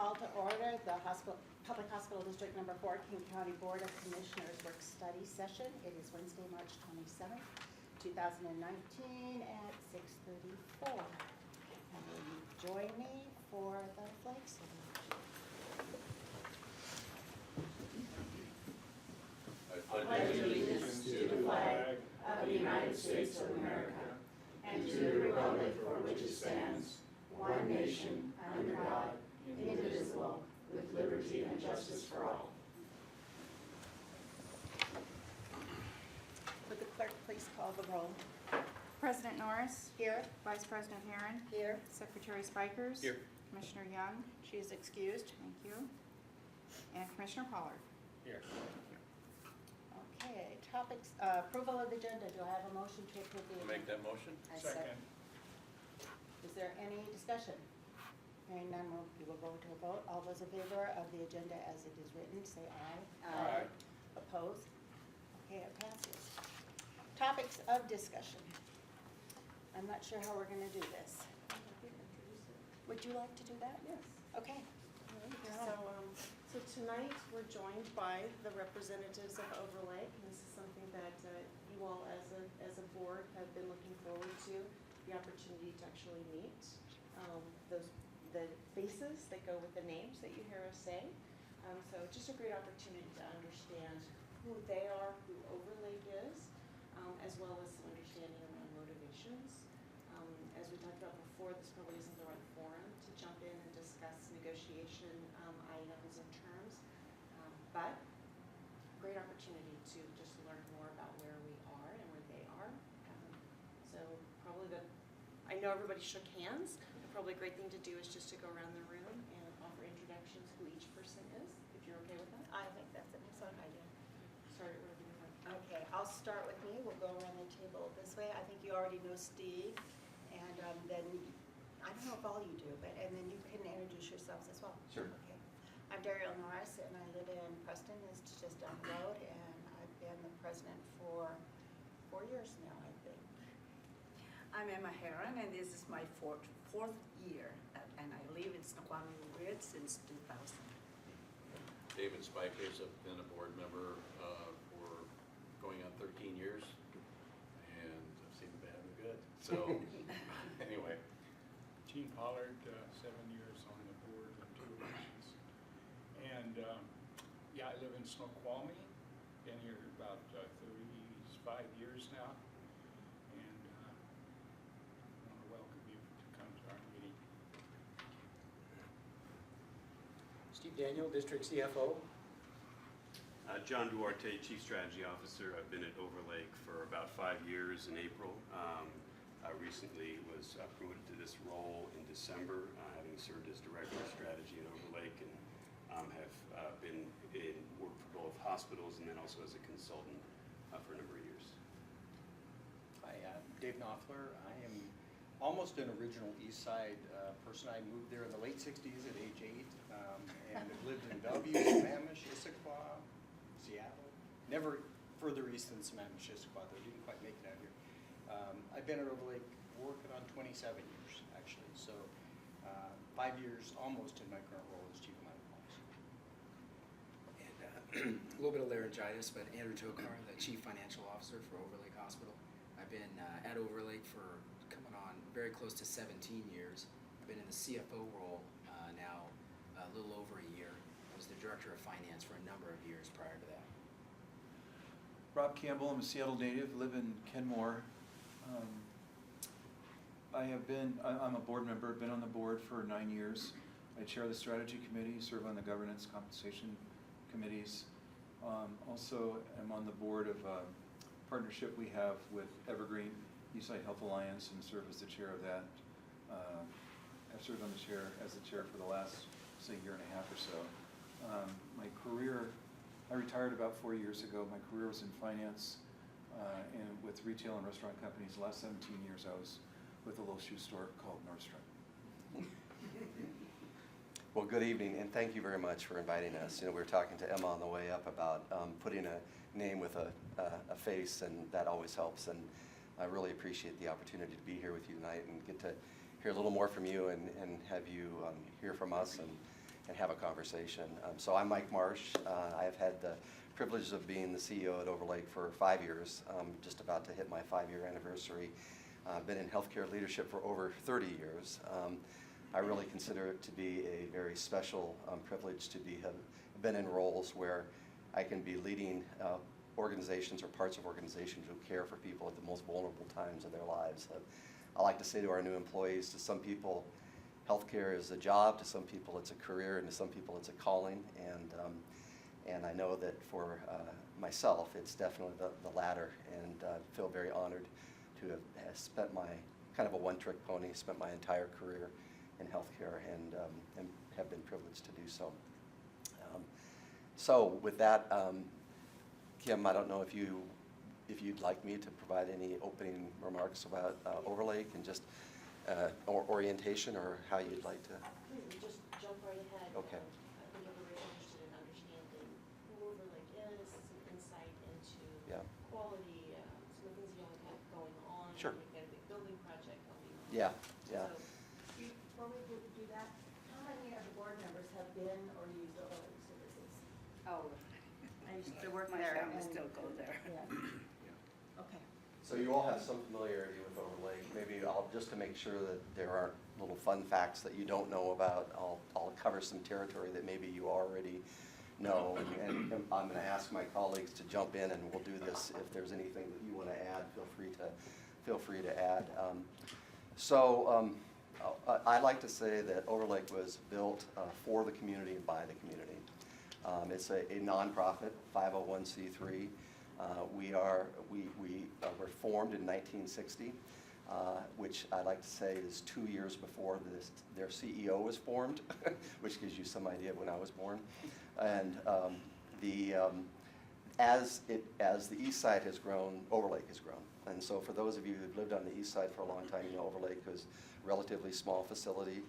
Call to order the Public Hospital District Number 4, King County Board of Commissioners Work Study Session. It is Wednesday, March 27th, 2019 at 6:34. And will you join me for the flag salute? I pledge allegiance to the flag of the United States of America and to the republic for which it stands, one nation, under God, indivisible, with liberty and justice for all. Would the clerk please call the roll? President Norris. Here. Vice President Herron. Here. Secretary Spikers. Here. Commissioner Young. She is excused. Thank you. And Commissioner Pollard. Here. Okay, topics, approval of the agenda. Do I have a motion to approve the agenda? Make that motion? I second. Is there any discussion? Hearing none, we will go to a vote. All those in favor of the agenda as it is written, say aye. Aye. Opposed? Okay, it passes. Topics of discussion. I'm not sure how we're going to do this. Would you like to do that? Yes. Okay. So tonight, we're joined by the representatives of Overlake. And this is something that you all, as a board, have been looking forward to, the opportunity to actually meet the faces that go with the names that you hear us say. So just a great opportunity to understand who they are, who Overlake is, as well as some understanding around motivations. As we talked about before, this probably isn't the right forum to jump in and discuss negotiation items and terms, but great opportunity to just learn more about where we are and where they are. So probably I know everybody shook hands. Probably a great thing to do is just to go around the room and offer introductions who each person is, if you're okay with that. I think that's an excellent idea. Start it wherever you want. Okay, I'll start with me. We'll go around the table this way. I think you already know Steve, and then, I don't know if all you do, but, and then you can introduce yourselves as well. Sure. Okay. I'm Daryl Norris, and I live in Preston. It's just down the road, and I've been the president for 4 years now, I think. I'm Emma Herron, and this is my fourth year, and I live in Snoqualmie since 2000. David Spikers, I've been a board member for going on 13 years, and I've seen the bad and the good. So, anyway. Gene Pollard, 7 years on the board and 2 elections. And yeah, I live in Snoqualmie, been here about 35 years now. And I want to welcome you to come to our meeting. Steve Daniel, District CFO. John Duarte, Chief Strategy Officer. I've been at Overlake for about 5 years in April. I recently was promoted to this role in December, having served as Director of Strategy at Overlake, and have been in work for both hospitals and then also as a consultant for a number of years. Hi, Dave Knopfler. I am almost an original East Side person. I moved there in the late 60s at age 8 and have lived in Bellevue, Sammamish, Issaquah, Seattle. Never further east than Sammamish, Issaquah, though. Didn't quite make it out here. I've been at Overlake working on 27 years, actually. So 5 years almost in my current role as Chief of Medical Officer. And a little bit of laryngitis, but Andrew Tokar, the Chief Financial Officer for Overlake Hospital. I've been at Overlake for coming on very close to 17 years. I've been in the CFO role now a little over a year. I was the Director of Finance for a number of years prior to that. Rob Campbell, I'm a Seattle native, live in Kenmore. I'm a board member, been on the board for 9 years. I chair the strategy committee, serve on the governance compensation committees. Also, I'm on the board of a partnership we have with Evergreen Eastside Health Alliance and serve as the chair of that. I've served on the chair as the chair for the last, say, year and a half or so. My career, I retired about 4 years ago. My career was in finance and with retail and restaurant companies. The last 17 years I was with a little shoe store called Nordstrom. Well, good evening, and thank you very much for inviting us. You know, we were talking to Emma on the way up about putting a name with a face, and that always helps. And I really appreciate the opportunity to be here with you tonight and get to hear a little more from you and have you hear from us. And and have a conversation. So I'm Mike Marsh. I have had the privilege of being the CEO at Overlake for 5 years, just about to hit my 5-year anniversary. I've been in healthcare leadership for over 30 years. I really consider it to be a very special privilege to have been in roles where I can be leading organizations or parts of organizations who care for people at the most vulnerable times of their lives. I like to say to our new employees, to some people, healthcare is a job, to some people it's a career, and to some people it's a calling. And I know that for myself, it's definitely the latter, and feel very honored to have spent my kind of a one-trick pony, spent my entire career in healthcare, and have been privileged to do so. So with that, Kim, I don't know if you'd like me to provide any opening remarks about Overlake and just or orientation, or how you'd like to. Please, just jump right ahead. Okay. I think everybody's interested in understanding who Overlake is, some insight into quality, some of the things you all have going on. Sure. We've got a big building project going on. Yeah, yeah. So, Before we do that, how many of the board members have been or used Overlake services? Oh, I used to work my there family and still go there. Yeah. Okay. So you all have some familiarity with Overlake. Maybe just to make sure that there aren't little fun facts that you don't know about, I'll cover some territory that maybe you already know. And I'm going to ask my colleagues to jump in, and we'll do this. If there's anything that you want to add, feel free to add. I like to say that Overlake was built for the community and by the community. It's a nonprofit, 501c3. We were formed in 1960, which I like to say is 2 years before their CEO was formed, which gives you some idea of when I was born. And as the East Side has grown, Overlake has grown. And so for those of you who've lived on the East Side for a long time, you know Overlake was a relatively small facility.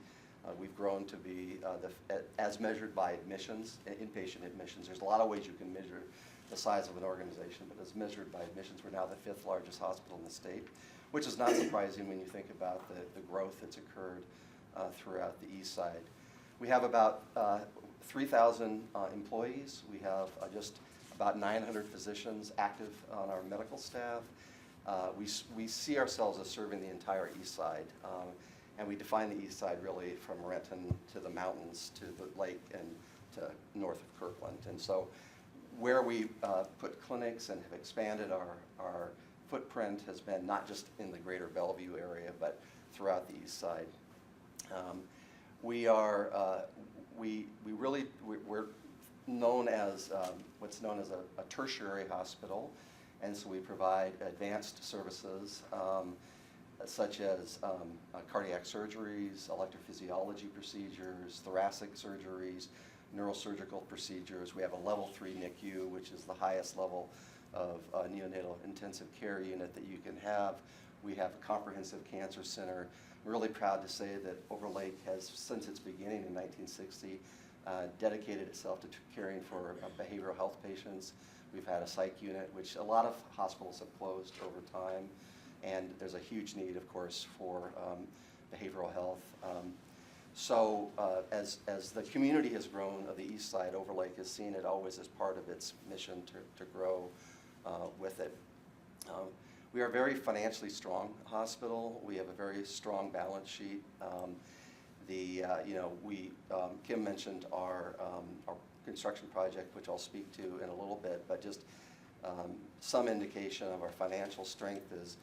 We've grown to be, as measured by admissions, inpatient admissions. There's a lot of ways you can measure the size of an organization, but as measured by admissions, we're now the 5th largest hospital in the state, which is not surprising when you think about the growth that's occurred throughout the East Side. We have about 3,000 employees. We have just about 900 physicians active on our medical staff. We see ourselves as serving the entire East Side, and we define the East Side really from Renton to the mountains to the lake and to north of Kirkland. And so where we put clinics and have expanded our footprint has been not just in the greater Bellevue area, but throughout the East Side. We're known as what's known as a tertiary hospital, and so we provide advanced services such as cardiac surgeries, electrophysiology procedures, thoracic surgeries, neurosurgical procedures. We have a level 3 NICU, which is the highest level of neonatal intensive care unit that you can have. We have a comprehensive cancer center. I'm really proud to say that Overlake has, since its beginning in 1960, dedicated itself to caring for behavioral health patients. We've had a psych unit, which a lot of hospitals have closed over time, and there's a huge need, of course, for behavioral health. As the community has grown of the East Side, Overlake has seen it always as part of its mission to grow with it. We are a very financially strong hospital. We have a very strong balance sheet. Kim mentioned our construction project, which I'll speak to in a little bit, but just some indication of our financial strength is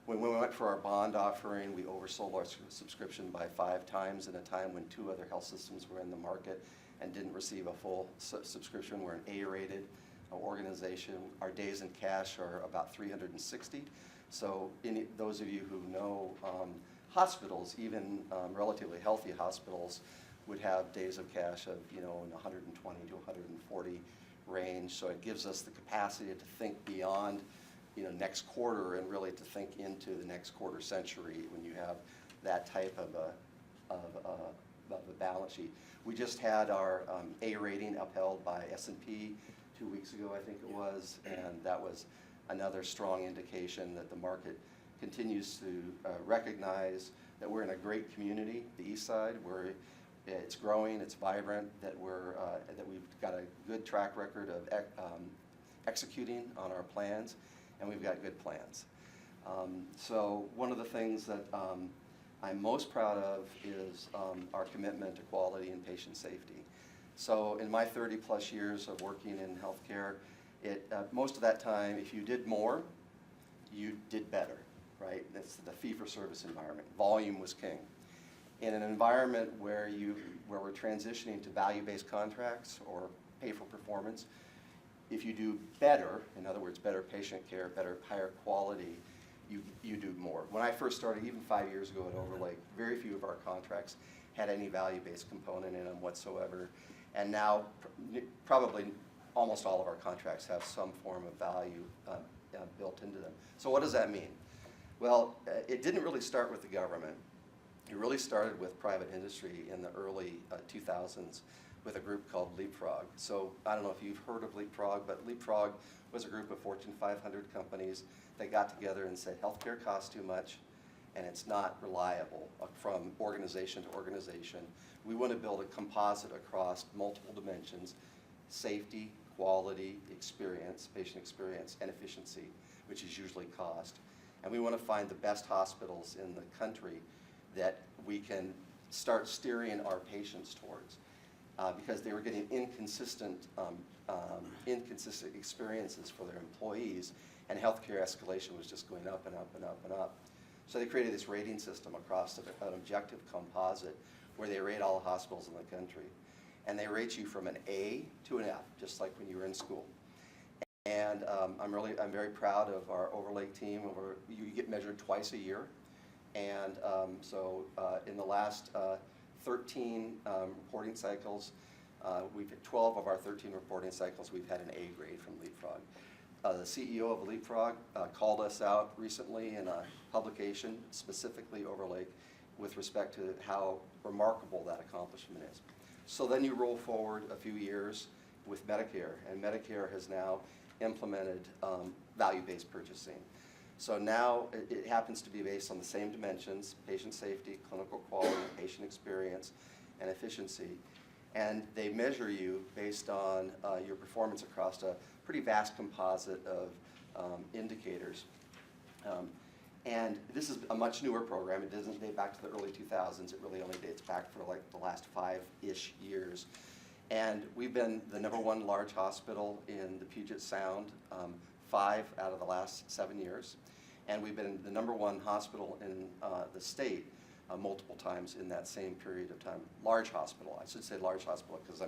when we went for our bond offering, we oversold our subscription by 5 times in a time when 2 other health systems were in the market and didn't receive a full subscription. We're an A-rated organization. Our days in cash are about 360. So those of you who know hospitals, even relatively healthy hospitals, would have days of cash of in 120 to 140 range. So it gives us the capacity to think beyond next quarter and really to think into the next quarter century when you have that type of a balance sheet. We just had our A rating upheld by S&P 2 weeks ago, I think it was, and that was another strong indication that the market continues to recognize that we're in a great community, the East Side. It's growing, it's vibrant, that we've got a good track record of executing on our plans, and we've got good plans. So one of the things that I'm most proud of is our commitment to quality and patient safety. So in my 30-plus years of working in healthcare, most of that time, if you did more, you did better, right? That's the fee-for-service environment. Volume was king. In an environment where we're transitioning to value-based contracts or pay for performance, if you do better, in other words, better patient care, higher quality, you do more. When I first started, even 5 years ago at Overlake, very few of our contracts had any value-based component in them whatsoever. And now, probably almost all of our contracts have some form of value built into them. So what does that mean? Well, it didn't really start with the government. It really started with private industry in the early 2000s with a group called Leapfrog. So I don't know if you've heard of Leapfrog, but Leapfrog was a group of Fortune 500 companies that got together and said healthcare costs too much and it's not reliable from organization to organization. We want to build a composite across multiple dimensions: safety, quality, experience, patient experience, and efficiency, which is usually cost. And we want to find the best hospitals in the country that we can start steering our patients towards, because they were getting inconsistent experiences for their employees, and healthcare escalation was just going up and up and up and up. So they created this rating system across an objective composite where they rate all the hospitals in the country. And they rate you from an A to an F, just like when you were in school. And I'm very proud of our Overlake team. You get measured twice a year. And in the last 13 reporting cycles, we've had 12 of our 13 reporting cycles, we've had an A grade from Leapfrog. The CEO of Leapfrog called us out recently in a publication, specifically Overlake, with respect to how remarkable that accomplishment is. So then you roll forward a few years with Medicare, and Medicare has now implemented value-based purchasing. So now it happens to be based on the same dimensions: patient safety, clinical quality, patient experience, and efficiency. And they measure you based on your performance across a pretty vast composite of indicators. And this is a much newer program. It doesn't date back to the early 2000s. It really only dates back for like the last 5-ish years. And we've been the #1 large hospital in the Puget Sound 5 out of the last 7 years. And we've been the #1 hospital in the state multiple times in that same period of time. Large hospital, I should say large hospital, because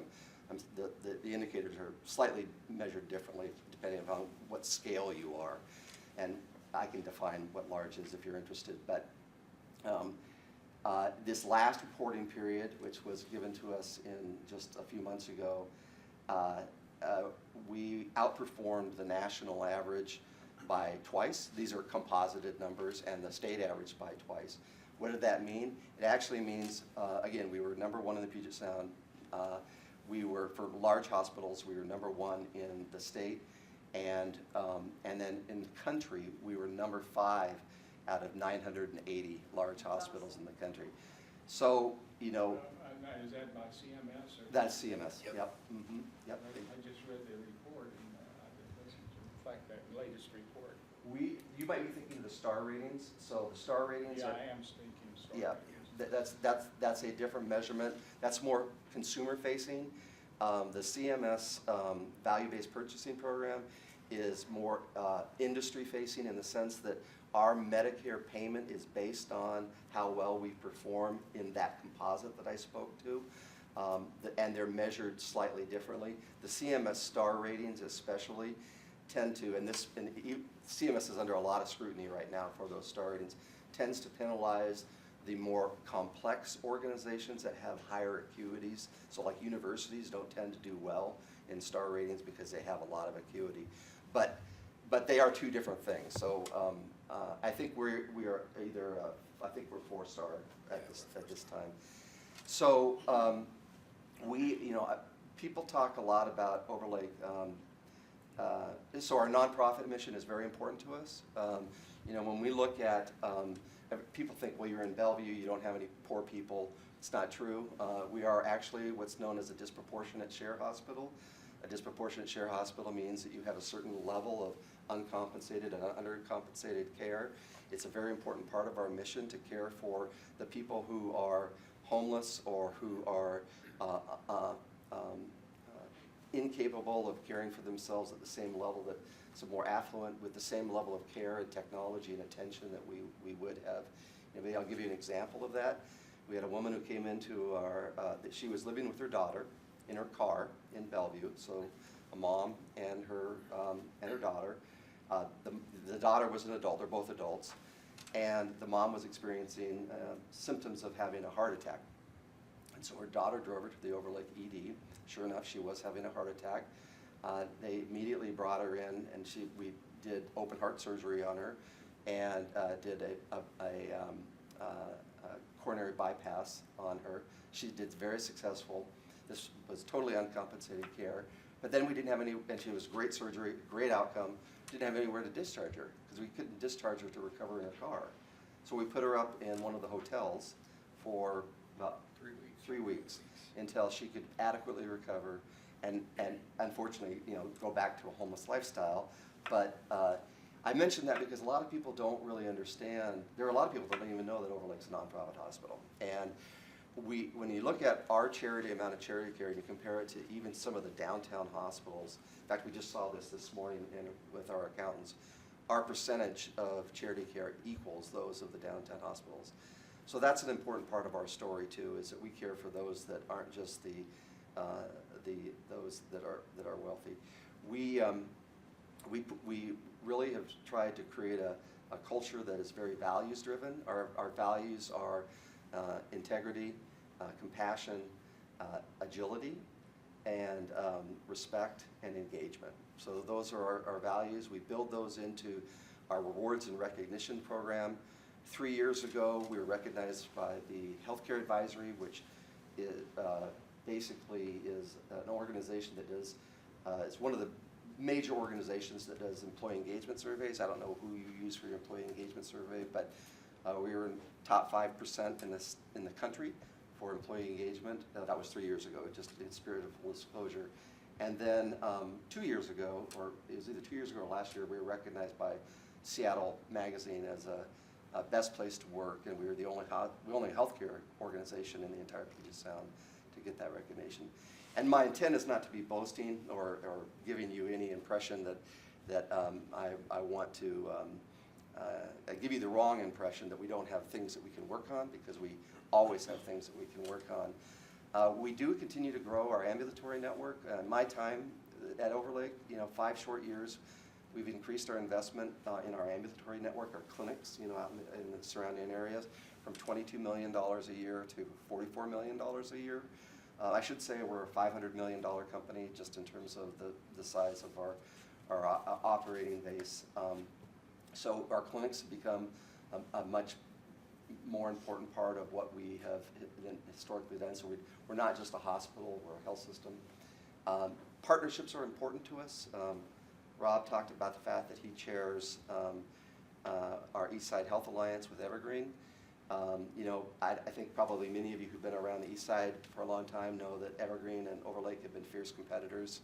the indicators are slightly measured differently depending on what scale you are. And I can define what large is if you're interested. But this last reporting period, which was given to us in just a few months ago, we outperformed the national average by twice. These are composited numbers, and the state average by twice. What did that mean? It actually means, again, we were #1 in the Puget Sound. We were, for large hospitals, we were #1 in the state. And then in the country, we were #5 out of 980 large hospitals in the country. So, Is that by CMS? Or That's CMS, Yep. yep. Mm-hmm. Yep. I just read the report, and I didn't listen to that latest report. You might be thinking of the star ratings. So the star ratings Yeah, are, I am speaking. Sorry. yeah, that's a different measurement. That's more consumer facing. The CMS value-based purchasing program is more industry facing, in the sense that our Medicare payment is based on how well we perform in that composite that I spoke to, and they're measured slightly differently. The CMS star ratings especially tend to, and CMS is under a lot of scrutiny right now for those star ratings, tends to penalize the more complex organizations that have higher acuities. So like universities don't tend to do well in star ratings because they have a lot of acuity. But they are two different things. So I think we are either, I think we're 4-star at this time. So people talk a lot about Overlake. So our nonprofit mission is very important to us. When we look at people think, well, you're in Bellevue, you don't have any poor people. It's not true. We are actually what's known as a disproportionate share hospital. A disproportionate share hospital means that you have a certain level of uncompensated and undercompensated care. It's a very important part of our mission to care for the people who are homeless or who are incapable of caring for themselves at the same level that some more affluent with the same level of care and technology and attention that we would have. Maybe I'll give you an example of that. We had a woman who came into our, she was living with her daughter in her car in Bellevue, so a mom and her daughter. The daughter was an adult, they're both adults, and the mom was experiencing symptoms of having a heart attack. And so her daughter drove her to the Overlake ED. Sure enough, she was having a heart attack. They immediately brought her in, and we did open heart surgery on her and did a coronary bypass on her. She did very successful. This was totally uncompensated care. But then we didn't have any, and she was great surgery, great outcome. Didn't have anywhere to discharge her because we couldn't discharge her to recover in her car. So we put her up in one of the hotels for about 3 weeks until she could adequately recover and unfortunately, go back to a homeless lifestyle. But I mention that because a lot of people don't really understand. There are a lot of people that don't even know that Overlake's a nonprofit hospital. And when you look at our amount of charity care, and you compare it to even some of the downtown hospitals. In fact, we just saw this morning with our accountants. Our percentage of charity care equals those of the downtown hospitals. So that's an important part of our story too, is that we care for those that aren't just those that are wealthy. We really have tried to create a culture that is very values driven. Our values are integrity, compassion, agility, and respect and engagement. So those are our values. We build those into our rewards and recognition program. 3 years ago, we were recognized by the Healthcare Advisory, which basically is an organization that does, it's one of the major organizations that does employee engagement surveys. I don't know who you use for your employee engagement survey, but we were in top 5% in the country for employee engagement. That was 3 years ago, just in spirit of full disclosure. And then 2 years ago, or it was either 2 years ago or last year, we were recognized by Seattle Magazine as a best place to work, and we were the only healthcare organization in the entire Puget Sound to get that recognition. And my intent is not to be boasting or giving you any impression that I want to give you the wrong impression that we don't have things that we can work on, because we always have things that we can work on. We do continue to grow our ambulatory network. In my time at Overlake, 5 short years, we've increased our investment in our ambulatory network, our clinics, out in the surrounding areas, from $22 million a year to $44 million a year. I should say we're a $500 million company just in terms of the size of our operating base. So our clinics have become a much more important part of what we have historically done. So we're not just a hospital, we're a health system. Partnerships are important to us. Rob talked about the fact that he chairs our Eastside Health Alliance with Evergreen. I think probably many of you who've been around the East Side for a long time know that Evergreen and Overlake have been fierce competitors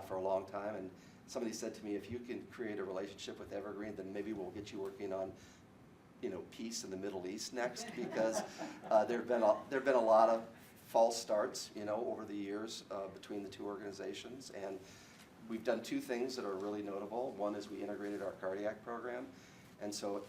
for a long time. And somebody said to me, if you can create a relationship with Evergreen, then maybe we'll get you working on peace in the Middle East next, because there've been a lot of false starts over the years between the two organizations. And we've done 2 things that are really notable. One is we integrated our cardiac program. And so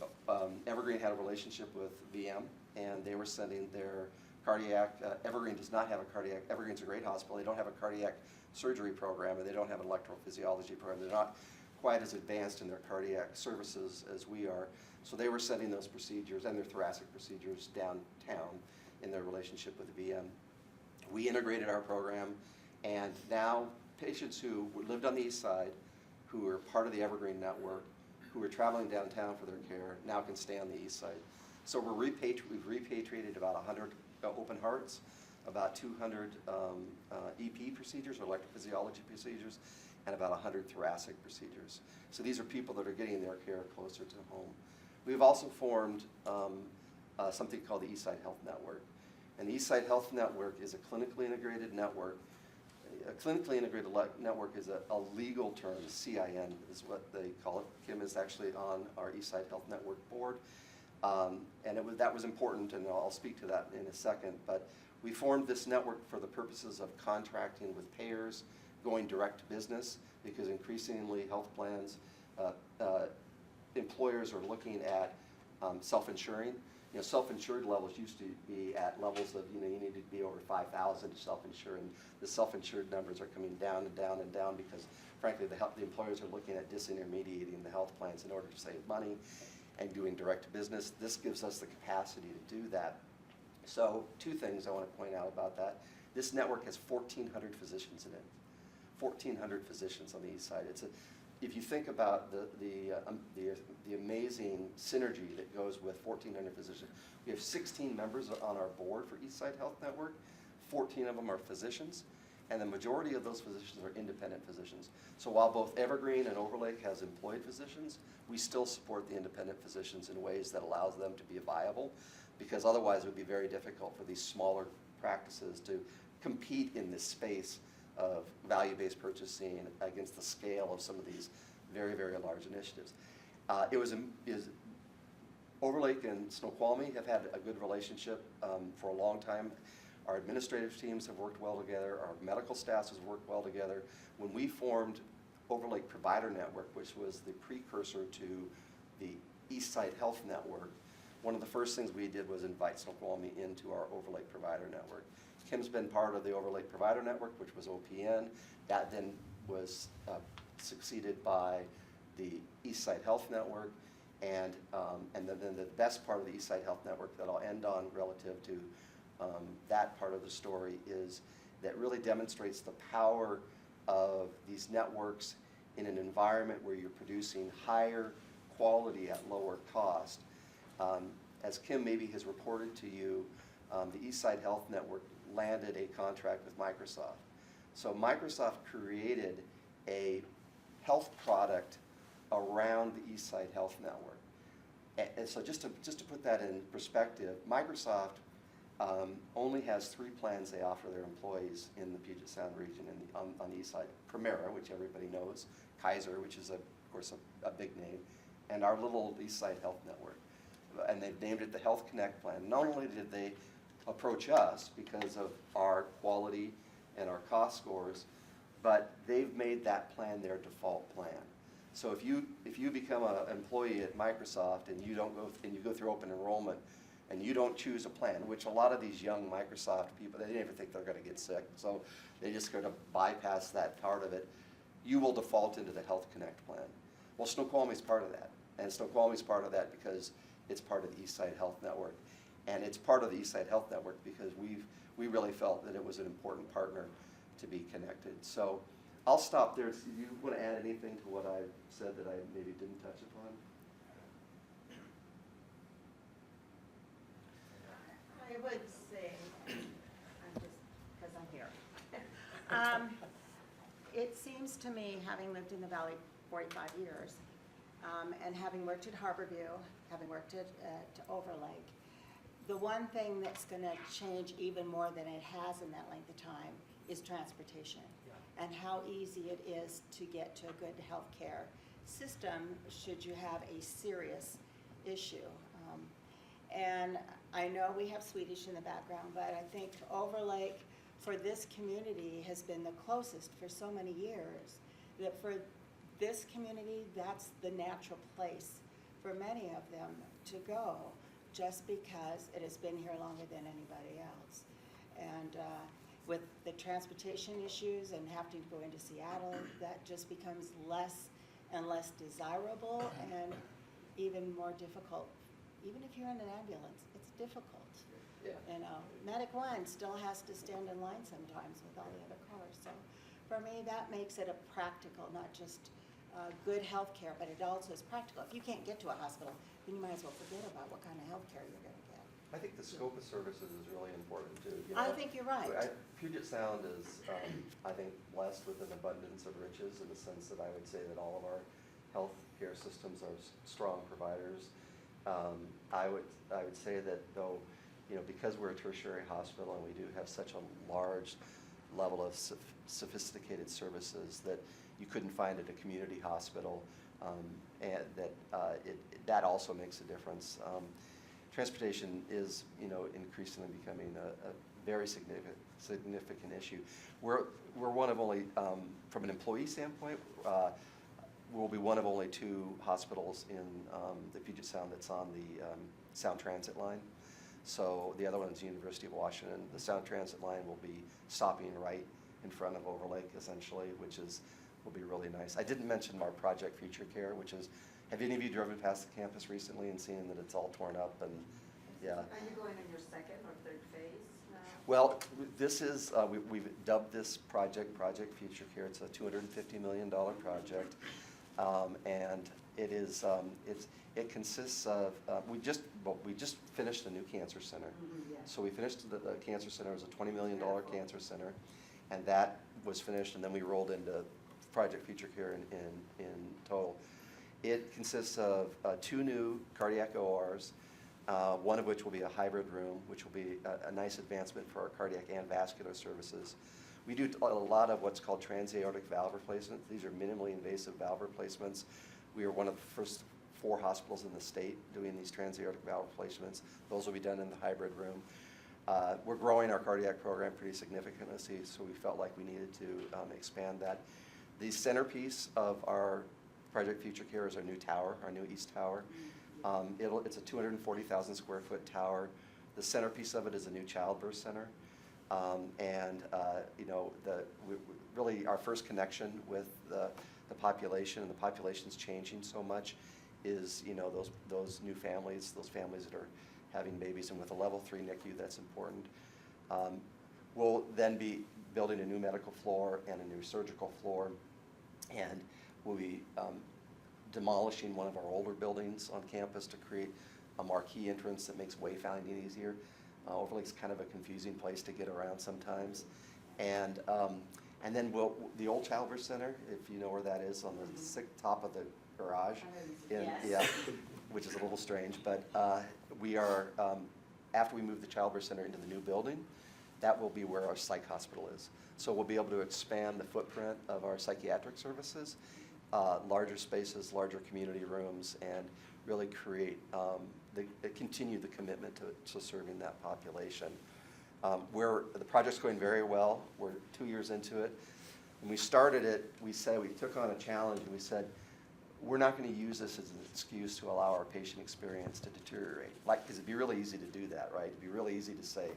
Evergreen had a relationship with VM, and they were sending their cardiac, Evergreen does not have a cardiac, Evergreen's a great hospital, they don't have a cardiac surgery program, and they don't have an electrophysiology program. They're not quite as advanced in their cardiac services as we are. So they were sending those procedures and their thoracic procedures downtown in their relationship with VM. We integrated our program, and now patients who lived on the East Side, who are part of the Evergreen network, who are traveling downtown for their care, now can stay on the East Side. So we've repatriated about 100 open hearts, about 200 EP procedures, or electrophysiology procedures, and about 100 thoracic procedures. So these are people that are getting their care closer to home. We've also formed something called the Eastside Health Network. And the Eastside Health Network is a clinically integrated network. A clinically integrated network is a legal term. CIN is what they call it. Kim is actually on our Eastside Health Network board. And that was important, and I'll speak to that in a second. But we formed this network for the purposes of contracting with payers, going direct to business, because increasingly health plans, employers are looking at self-insuring. You know, self-insured levels used to be at levels of, you needed to be over 5,000 to self-insure, and the self-insured numbers are coming down and down and down because, frankly, the employers are looking at disintermediating the health plans in order to save money and doing direct to business. This gives us the capacity to do that. So, two things I want to point out about that. This network has 1,400 physicians in it. 1,400 physicians on the east side. If you think about the amazing synergy that goes with 1,400 physicians, we have 16 members on our board for Eastside Health Network. 14 of them are physicians, and the majority of those physicians are independent physicians. So while both Evergreen and Overlake has employed physicians, we still support the independent physicians in ways that allows them to be viable, because otherwise it would be very difficult for these smaller practices to compete in this space of value-based purchasing against the scale of some of these very, very large initiatives. Overlake and Snoqualmie have had a good relationship for a long time. Our administrative teams have worked well together. Our medical staffs have worked well together. When we formed Overlake Provider Network, which was the precursor to the Eastside Health Network, one of the first things we did was invite Snoqualmie into our Overlake Provider Network. Kim's been part of the Overlake Provider Network, which was OPN. That then was succeeded by the Eastside Health Network, and then the best part of the Eastside Health Network that I'll end on relative to that part of the story is that really demonstrates the power of these networks in an environment where you're producing higher quality at lower cost. As Kim maybe has reported to you, the Eastside Health Network landed a contract with Microsoft. So Microsoft created a health product around the Eastside Health Network. And so just to put that in perspective, Microsoft only has 3 plans they offer their employees in the Puget Sound region and on the east side. Primera, which everybody knows, Kaiser, which is of course a big name, and our little Eastside Health Network. And they've named it the Health Connect plan. Not only did they approach us because of our quality and our cost scores, but they've made that plan their default plan. So if you become an employee at Microsoft and you go through open enrollment and you don't choose a plan, which a lot of these young Microsoft people, they never think they're going to get sick, so they just going to bypass that part of it, you will default into the Health Connect plan. Well, Snoqualmie's part of that, and Snoqualmie's part of that because it's part of the Eastside Health Network. And it's part of the Eastside Health Network because we really felt that it was an important partner to be connected. So I'll stop there. Do you want to add anything to what I said that I maybe didn't touch upon? I would say, because I'm here. It seems to me, having lived in the Valley 45 years, and having worked at Harborview, having worked at Overlake, the one thing that's going to change even more than it has in that length of time is transportation, and how easy it is to get to a good healthcare system should you have a serious issue. And I know we have Swedish in the background, but I think Overlake for this community has been the closest for so many years that for this community, that's the natural place for many of them to go, just because it has been here longer than anybody else. And with the transportation issues and having to go into Seattle, that just becomes less and less desirable and even more difficult. Even if you're in an ambulance, it's difficult. Yeah. You know, Medic 1 still has to stand in line sometimes with all the other cars. So for me, that makes it a practical, not just good health care, but it also is practical. If you can't get to a hospital, then you might as well forget about what kind of health care you're going to get. I think the scope of services is really important too. I think you're right. Puget Sound is, I think, blessed with an abundance of riches in the sense that I would say that all of our health care systems are strong providers. I would say that though, because we're a tertiary hospital and we do have such a large level of sophisticated services that you couldn't find at a community hospital, and that also makes a difference. Transportation is, increasingly becoming a very significant issue. We're one of only, from an employee standpoint, we'll be one of only 2 hospitals in the Puget Sound that's on the Sound Transit line. So the other one is the University of Washington. The Sound Transit line will be stopping right in front of Overlake, essentially, which will be really nice. I didn't mention our Project Future Care, which is, have any of you driven past the campus recently and seen that it's all torn up? And yeah. Are you going in your second or third phase now? Well, this is, we've dubbed this project Project Future Care. It's a $250 million project. And it is, it consists of, we just finished the new cancer center. Yeah. So we finished the cancer center. It was a $20 million cancer center, and that was finished, and then we rolled into Project Future Care in total. It consists of 2 new cardiac ORs, one of which will be a hybrid room, which will be a nice advancement for our cardiac and vascular services. We do a lot of what's called transaortic valve replacement. These are minimally invasive valve replacements. We are one of the first 4 hospitals in the state doing these transaortic valve replacements. Those will be done in the hybrid room. We're growing our cardiac program pretty significantly, so we felt like we needed to expand that. The centerpiece of our Project Future Care is our new tower, our new East Tower. It's a 240,000 square foot tower. The centerpiece of it is a new childbirth center. Really our first connection with the population, and the population's changing so much, is those new families, those families that are having babies, and with a level 3 NICU, that's important. We'll then be building a new medical floor and a new surgical floor, and we'll be demolishing one of our older buildings on campus to create a marquee entrance that makes wayfinding easier. Overlake's kind of a confusing place to get around sometimes. And then the old childbirth center, if you know where that is, on the top of the garage. Yes. Yeah, which is a little strange, but we are, after we move the childbirth center into the new building, that will be where our psych hospital is. So we'll be able to expand the footprint of our psychiatric services, larger spaces, larger community rooms, and really create, continue the commitment to serving that population. The project's going very well. We're 2 years into it. When we started it, we took on a challenge, and we said, we're not going to use this as an excuse to allow our patient experience to deteriorate. Because it'd be really easy to do that, right? It'd be really easy to say,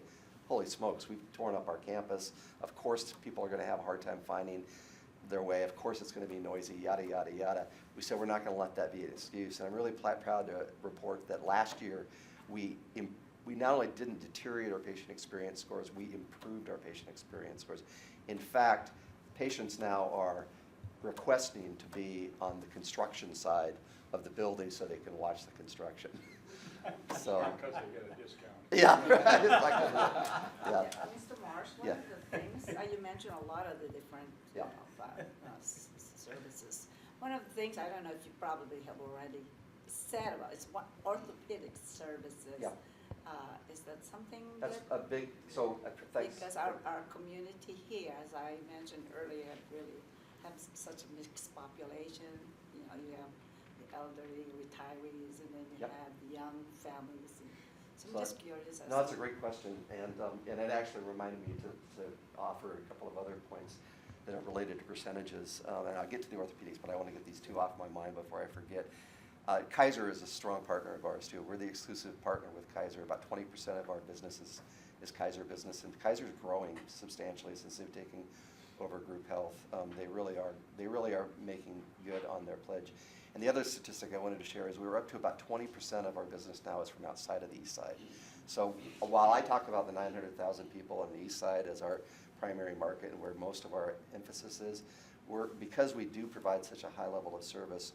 holy smokes, we've torn up our campus. Of course, people are going to have a hard time finding their way. Of course, it's going to be noisy, yada, yada, yada. We said we're not going to let that be an excuse. And I'm really proud to report that last year, we not only didn't deteriorate our patient experience scores, we improved our patient experience scores. In fact, patients now are requesting to be on the construction side of the building so they can watch the construction. So, Because they get a discount. yeah. Yeah. Mr. Marsh, one Yeah. of the things, you mentioned a lot of the different Yeah. services. One of the things, I don't know if you probably have already said about, is what orthopedic services. Yeah. Is that something That's that? a big, thanks. Because our community here, as I mentioned earlier, really have such a mixed population. You have the elderly, retirees, and then you Yep. have the young families. So I'm So- just curious. No, that's a great question, and it actually reminded me to offer a couple of other points that are related to percentages. And I'll get to the orthopedics, but I want to get these 2 off my mind before I forget. Kaiser is a strong partner of ours too. We're the exclusive partner with Kaiser. About 20% of our business is Kaiser business, and Kaiser's growing substantially since they've taken over Group Health. They really are making good on their pledge. And the other statistic I wanted to share is we're up to about 20% of our business now is from outside of the East Side. So while I talk about the 900,000 people on the East Side as our primary market and where most of our emphasis is, because we do provide such a high level of service,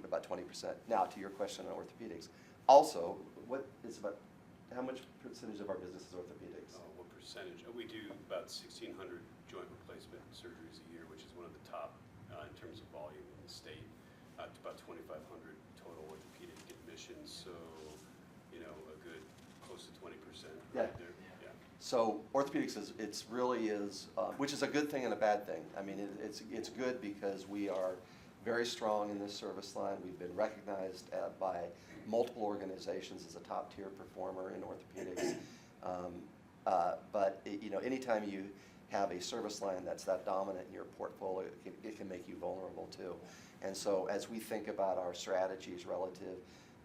about 20%. Now, to your question on orthopedics, also, how much percentage of our business is orthopedics? What percentage? We do about 1,600 joint replacement surgeries a year, which is one of the top in terms of volume in the state. About 2,500 total orthopedic admissions. physicians, so, you know, a good close to 20% Yeah. right there. Yeah. So orthopedics really is, which is a good thing and a bad thing. I mean, it's good because we are very strong in this service line. We've been recognized by multiple organizations as a top-tier performer in orthopedics. But you know, anytime you have a service line that's that dominant in your portfolio, it can make you vulnerable too. And so as we think about our strategies relative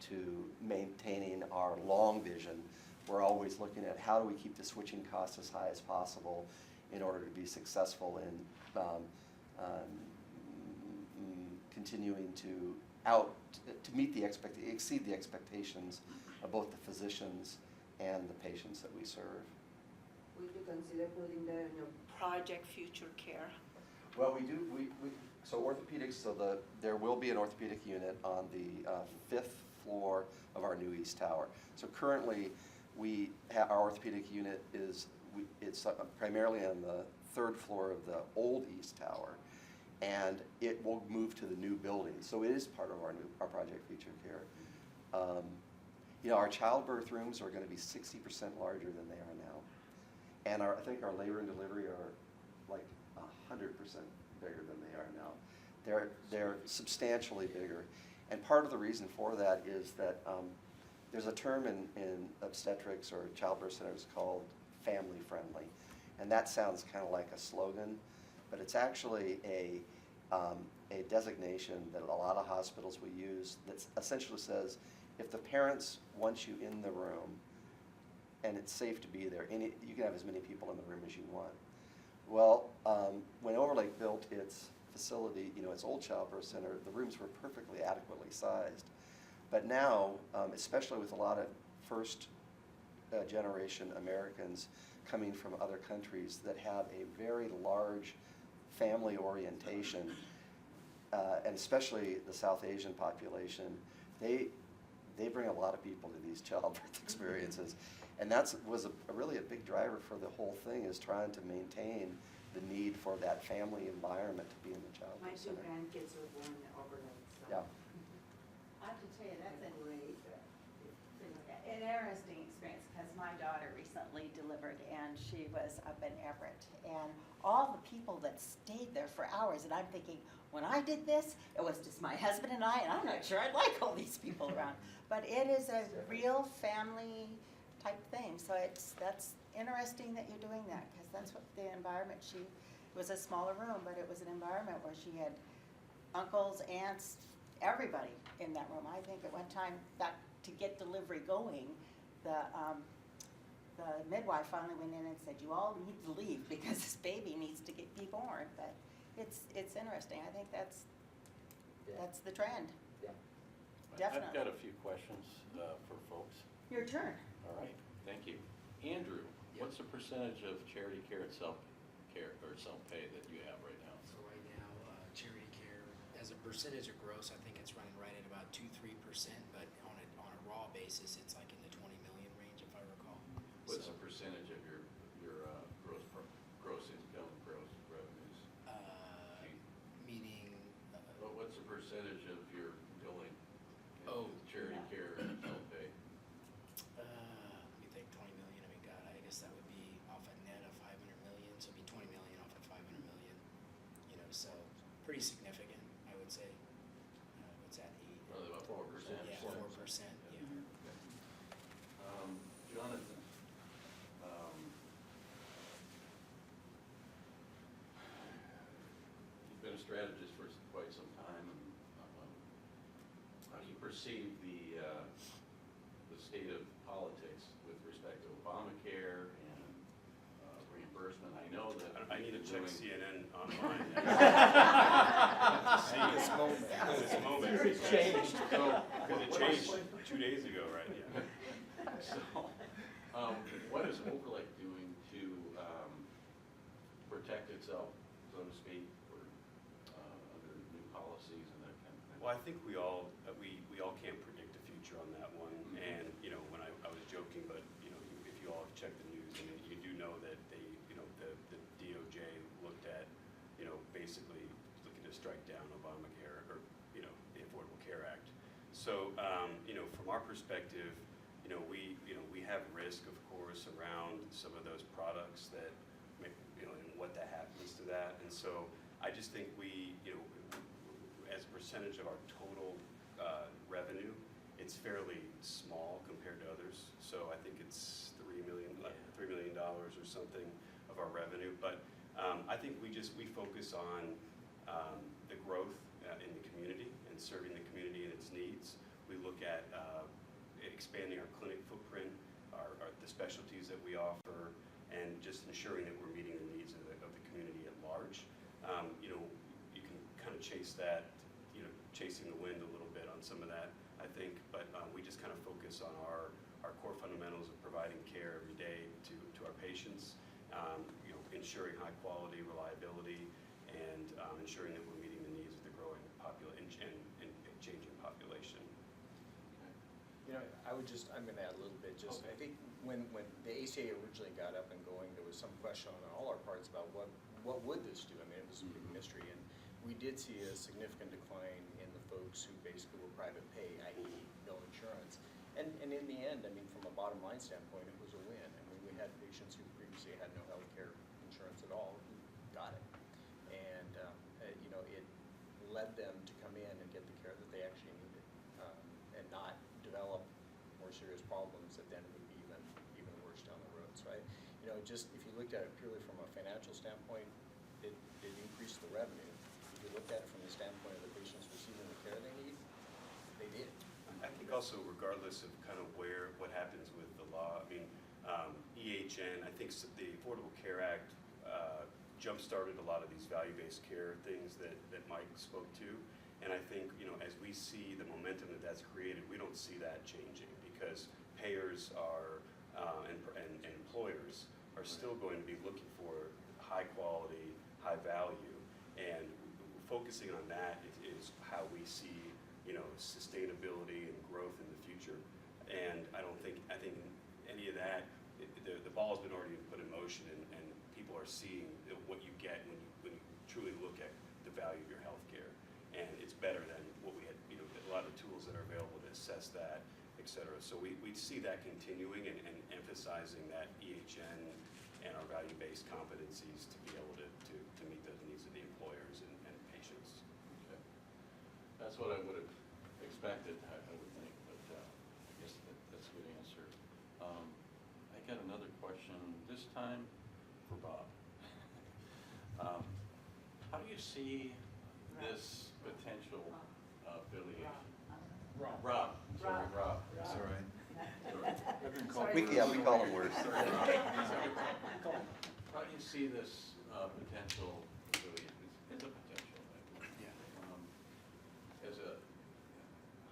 to maintaining our long vision, we're always looking at how do we keep the switching costs as high as possible in order to be successful in continuing to exceed the expectations of both the physicians and the patients that we serve. Would you consider putting there, project future care? Well, we do. So orthopedics. So there will be an orthopedic unit on the 5th floor of our new East Tower. So currently, our orthopedic unit it's primarily on the 3rd floor of the old East Tower, and it will move to the new building. So it is part of our project future care. You know, our childbirth rooms are going to be 60% larger than they are now, and I think our labor and delivery are like 100% bigger than they are now. They're substantially bigger, and part of the reason for that is that there's a term in obstetrics or childbirth centers called family friendly, and that sounds kind of like a slogan, but it's actually a designation that a lot of hospitals will use that essentially says, if the parents want you in the room and it's safe to be there, you can have as many people in the room as you want. Well, when Overlake built its facility, you know, its old childbirth center, the rooms were perfectly adequately sized. But now, especially with a lot of first generation Americans coming from other countries that have a very large family orientation, and especially the South Asian population, they bring a lot of people to these childbirth experiences. And that was really a big driver for the whole thing, is trying to maintain the need for that family environment to be in the childbirth My 2 center. grandkids were born in Overlake, so. Yeah. I have to tell you, that's an Great. interesting experience, because my daughter recently delivered, and she was up in Everett, and all the people that stayed there for hours, and I'm thinking, when I did this, it was just my husband and I I'm not sure I'd like all these people around. But it is a real family type thing, so that's interesting that you're doing that, because that's what the environment, it was a smaller room, but it was an environment where she had uncles, aunts, everybody in that room. I think at one time, that to get delivery going, the midwife finally went in and said, "You all need to leave because this baby needs to be born." But it's interesting. I think that's the trend. Yeah. Definitely. I've got a few questions for folks. Your turn. All right, thank you. Andrew, what's the percentage of charity care and self-care or self-pay that you have right now? So right now, charity care, as a percentage of gross, I think it's running right at about 2-3%, but on a raw basis, it's like in the 20 million range, if I recall. What's So, the percentage of your gross income, gross revenues? meaning, What's the percentage of your billing Oh. into charity Yeah. care and self-pay? let me think, 20 million, I mean, God, I guess that would be off a net of 500 million, so it'd be 20 million off of 500 million, so pretty significant, I would say. What's that, 8? Probably about 4%. Yeah, 4%, yeah. Jonathan, you've been a strategist for quite some time, and how do you perceive the state of politics with respect to Obamacare and reimbursement? I know that I need to check doing- CNN online. This moment. This moment. It's changed. Because it changed 2 days ago, right? Yeah. So, what is Overlake doing to protect itself, so to speak, for under new policies and that kind of thing? Well, I think we all can't predict the future on that one. And, you know, when I was joking, but, you know, if you all check the news, I mean, you do know that they, you know, the DOJ looked at, basically looking to strike down Obamacare, or, the Affordable Care Act. So, from our perspective, we have risk, of course, around some of those products that, and what that happens to that. And so I just think we, as a percentage of our total revenue, it's fairly small compared to others. So I think it's $3 million or something of our revenue. But I think we focus on the growth in the community and serving the community and its needs. We look at expanding our clinic footprint, the specialties that we offer, and just ensuring that we're meeting the needs of the community at large. You can kind of chase that, chasing the wind a little bit on some of that, I think, but we just kind of focus on our core fundamentals of providing care every day to our patients, ensuring high quality, reliability, and ensuring that we're meeting the needs of the growing population and changing population. I'm going to add a little bit. I think when the ACA originally got up and going, there was some question on all our parts about what would this do. I mean, it was a big mystery, and we did see a significant decline in the folks who basically were private pay, i.e. no insurance. And in the end, I mean, from a bottom line standpoint, it was a win. I mean, we had patients who previously had no health care insurance at all who got it. And, it led them to come in and get the care that they actually needed, and not develop more serious problems that then would be even worse down the road. So just if you looked at it purely from a financial standpoint, it increased the revenue. If you looked at it from the standpoint of the patients receiving the care they need, they did. I think also regardless of kind of what happens with the law, I mean, EHN, I think the Affordable Care Act jump-started a lot of these value-based care things that Mike spoke to. And I think, as we see the momentum that's created, we don't see that changing because payers are, and employers are still going to be looking for high quality, high value. And focusing on that is how we see, sustainability and growth in the future. And I think any of that, the ball's been already put in motion, and people are seeing what you get when you truly look at the value of your health care. And it's better than what we had, a lot of tools that are available to assess that, et cetera. So we see that continuing and emphasizing that EHN and our value-based competencies to be able to meet those needs of the employers and patients. Okay. That's what I would have expected, I would think, but I guess that's a good answer. I got another question, this time for Bob. How do you see this potential affiliation? Rob. Sorry, Rob. That's all right. I've been called We call them worse. How do you see this potential affiliation? It's a potential.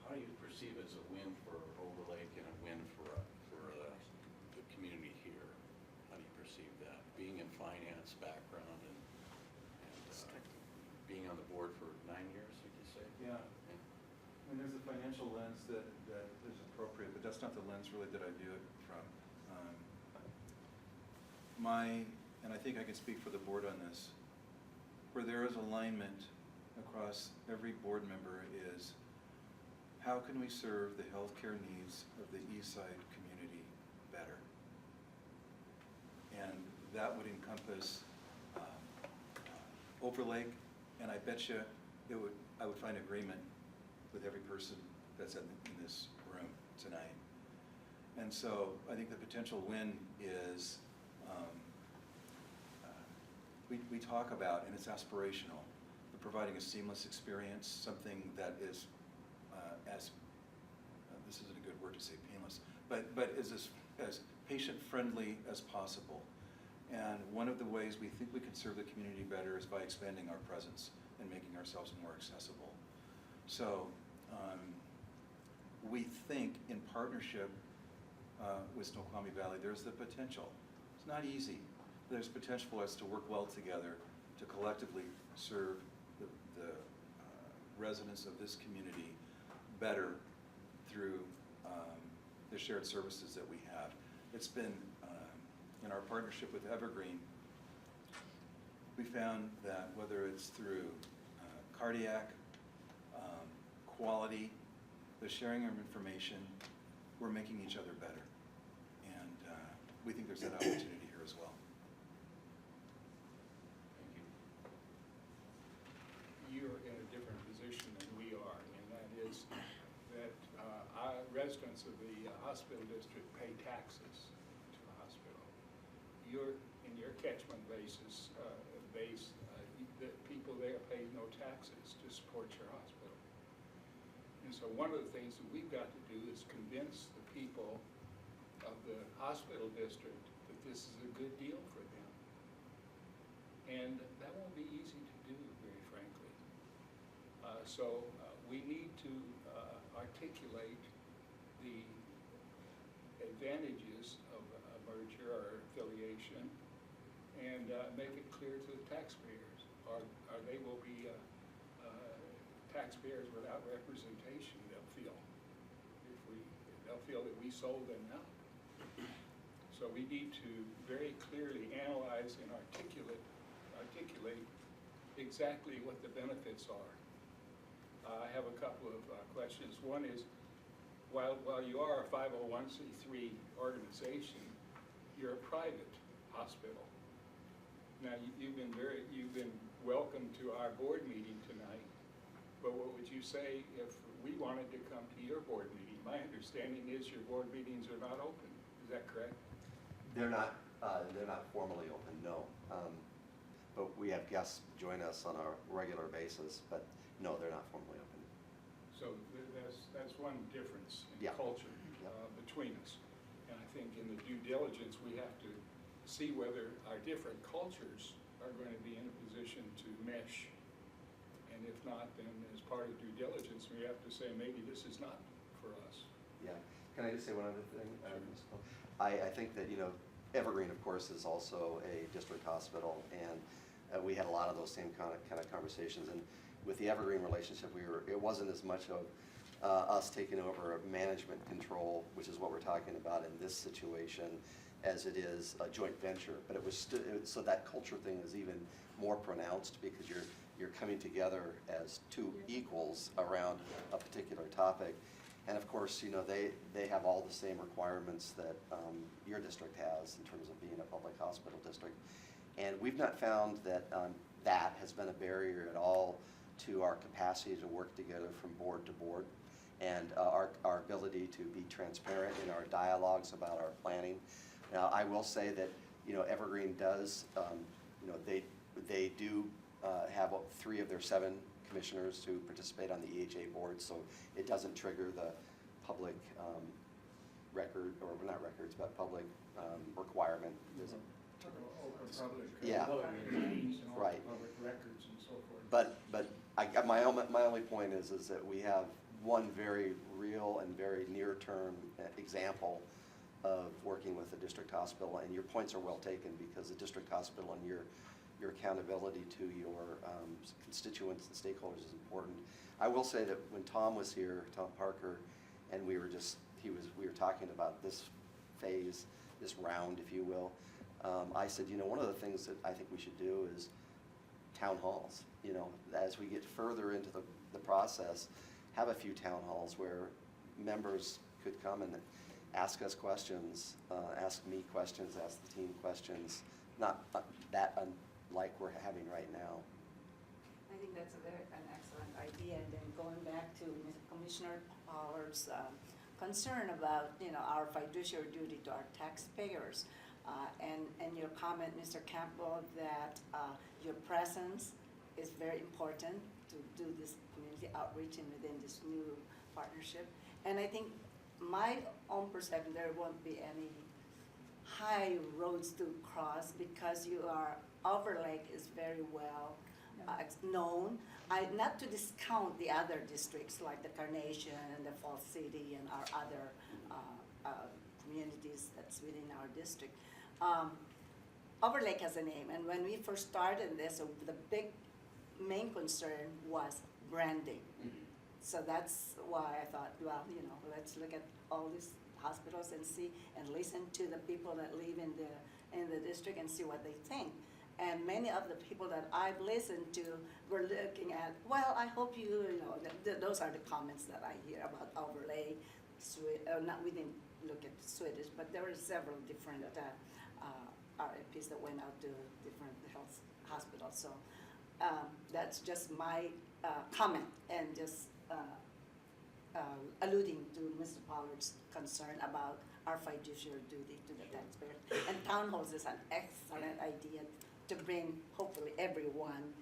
How do you perceive it as a win for Overlake and a win for the community here? How do you perceive that? Being in finance background and being on the board for 9 years, would you say? Yeah. I mean, there's a financial lens that is appropriate, but that's not the lens really that I view it from. And I think I can speak for the board on this, where there is alignment across every board member is how can we serve the healthcare needs of the East Side community better? And that would encompass Overlake, and I bet you I would find agreement with every person that's in this room tonight. And so I think the potential win is we talk about, and it's aspirational, but providing a seamless experience, something that is this isn't a good word to say painless, but is as patient-friendly as possible. And one of the ways we think we can serve the community better is by expanding our presence and making ourselves more accessible. So we think in partnership with Snoqualmie Valley, there's the potential. It's not easy. There's potential for us to work well together to collectively serve the residents of this community better through the shared services that we have. It's been, in our partnership with Evergreen, we found that whether it's through cardiac, quality, the sharing of information, we're making each other better. And we think there's that opportunity here as well. Thank you. You're in a different position than we are, and that is that our residents of the hospital district pay taxes to the hospital. In your catchment basis, the people there pay no taxes to support your hospital. And so one of the things that we've got to do is convince the people of the hospital district that this is a good deal for them. And that won't be easy to do, very frankly. So we need to articulate the advantages of a merger or affiliation and make it clear to the taxpayers, or they will be taxpayers without representation, they'll feel. They'll feel that we sold them out. So we need to very clearly analyze and articulate exactly what the benefits are. I have a couple of questions. One is, while you are a 501c3 organization, you're a private hospital. Now you've been welcome to our board meeting tonight, but what would you say if we wanted to come to your board meeting? My understanding is your board meetings are not open. Is that correct? They're not formally open, no. But we have guests join us on a regular basis, but no, they're not formally open. So that's one difference in Yeah. culture Yep. between us. And I think in the due diligence, we have to see whether our different cultures are going to be in a position to mesh. And if not, then as part of due diligence, we have to say, maybe this is not for us. Yeah. Can I just say one other thing? Sure. Ms. Cole? I think that, Evergreen, of course, is also a district hospital, and we had a lot of those same kind of conversations. And with the Evergreen relationship, it wasn't as much of us taking over management control, which is what we're talking about in this situation, as it is a joint venture. But it was so that culture thing is even more pronounced because you're coming together as two equals around a particular topic. And of course, they have all the same requirements that your district has in terms of being a public hospital district. And we've not found that that has been a barrier at all to our capacity to work together from board to board, and our ability to be transparent in our dialogues about our planning. Now, I will say that Evergreen does, they do have 3 of their 7 commissioners who participate on the EHA board, so it doesn't trigger the public record, or not records, but public requirement. There's a- Public, Yeah. public meetings and all Right. public records and so forth. But my only point is that we have one very real and very near-term example of working with the district hospital, and your points are well taken, because the district hospital and your accountability to your constituents and stakeholders is important. I will say that when Tom was here, Tom Parker, and we were talking about this phase, this round, if you will, I said, one of the things that I think we should do is town halls. As we get further into the process, have a few town halls where members could come and ask us questions, ask me questions, ask the team questions, not like we're having right now. I think that's an excellent idea. And then going back to Commissioner Pollard's concern about, our fiduciary duty to our taxpayers, and your comment, Mr. Campbell, that your presence is very important to do this community outreach and within this new partnership. And I think my own perception, there won't be any high roads to cross, because Overlake is very well known. Not to discount the other districts like the Carnation and the Falls City and our other communities that's within our district. Overlake has a name, and when we first started this, the main concern was branding. So that's why I thought, well, let's look at all these hospitals and see and listen to the people that live in the district and see what they think. And many of the people that I've listened to were looking at, well, I hope those are the comments that I hear about overlay. We didn't look at Swedish, but there were several different RFPs that went out to different health hospitals. So that's just my comment and just alluding to Mr. Pollard's concern about our fiduciary duty to the taxpayers. And town halls is an excellent idea to bring hopefully everyone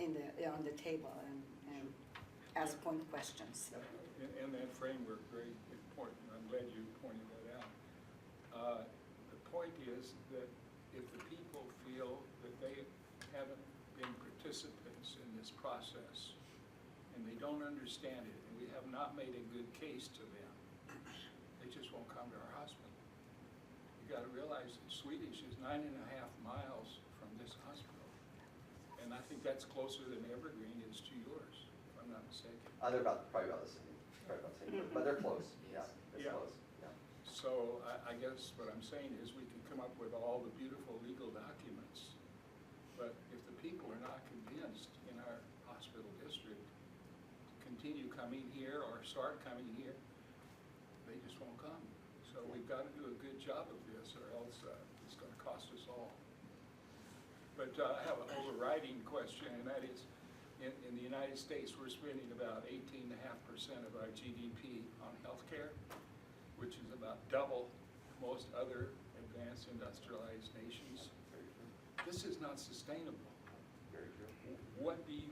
on the table and ask point questions. And that framework, very important. I'm glad you pointed that out. The point is that if the people feel that they haven't been participants in this process and they don't understand it and we have not made a good case to them, they just won't come to our hospital. You got to realize that Swedish is 9.5 miles from this hospital. And I think that's closer than Evergreen is to yours, if I'm not mistaken. They're probably about the same, but they're close, yeah, it's Yeah. close, yeah. So I guess what I'm saying is we can come up with all the beautiful legal documents, but if the people are not convinced in our hospital district to continue coming here or start coming here, they just won't come. So we've got to do a good job of this or else it's going to cost us all. But I have an overriding question, and that is, in the United States, we're spending about 18.5% of our GDP on healthcare, which is about double most other advanced industrialized nations. This is not sustainable. Very true. What do you,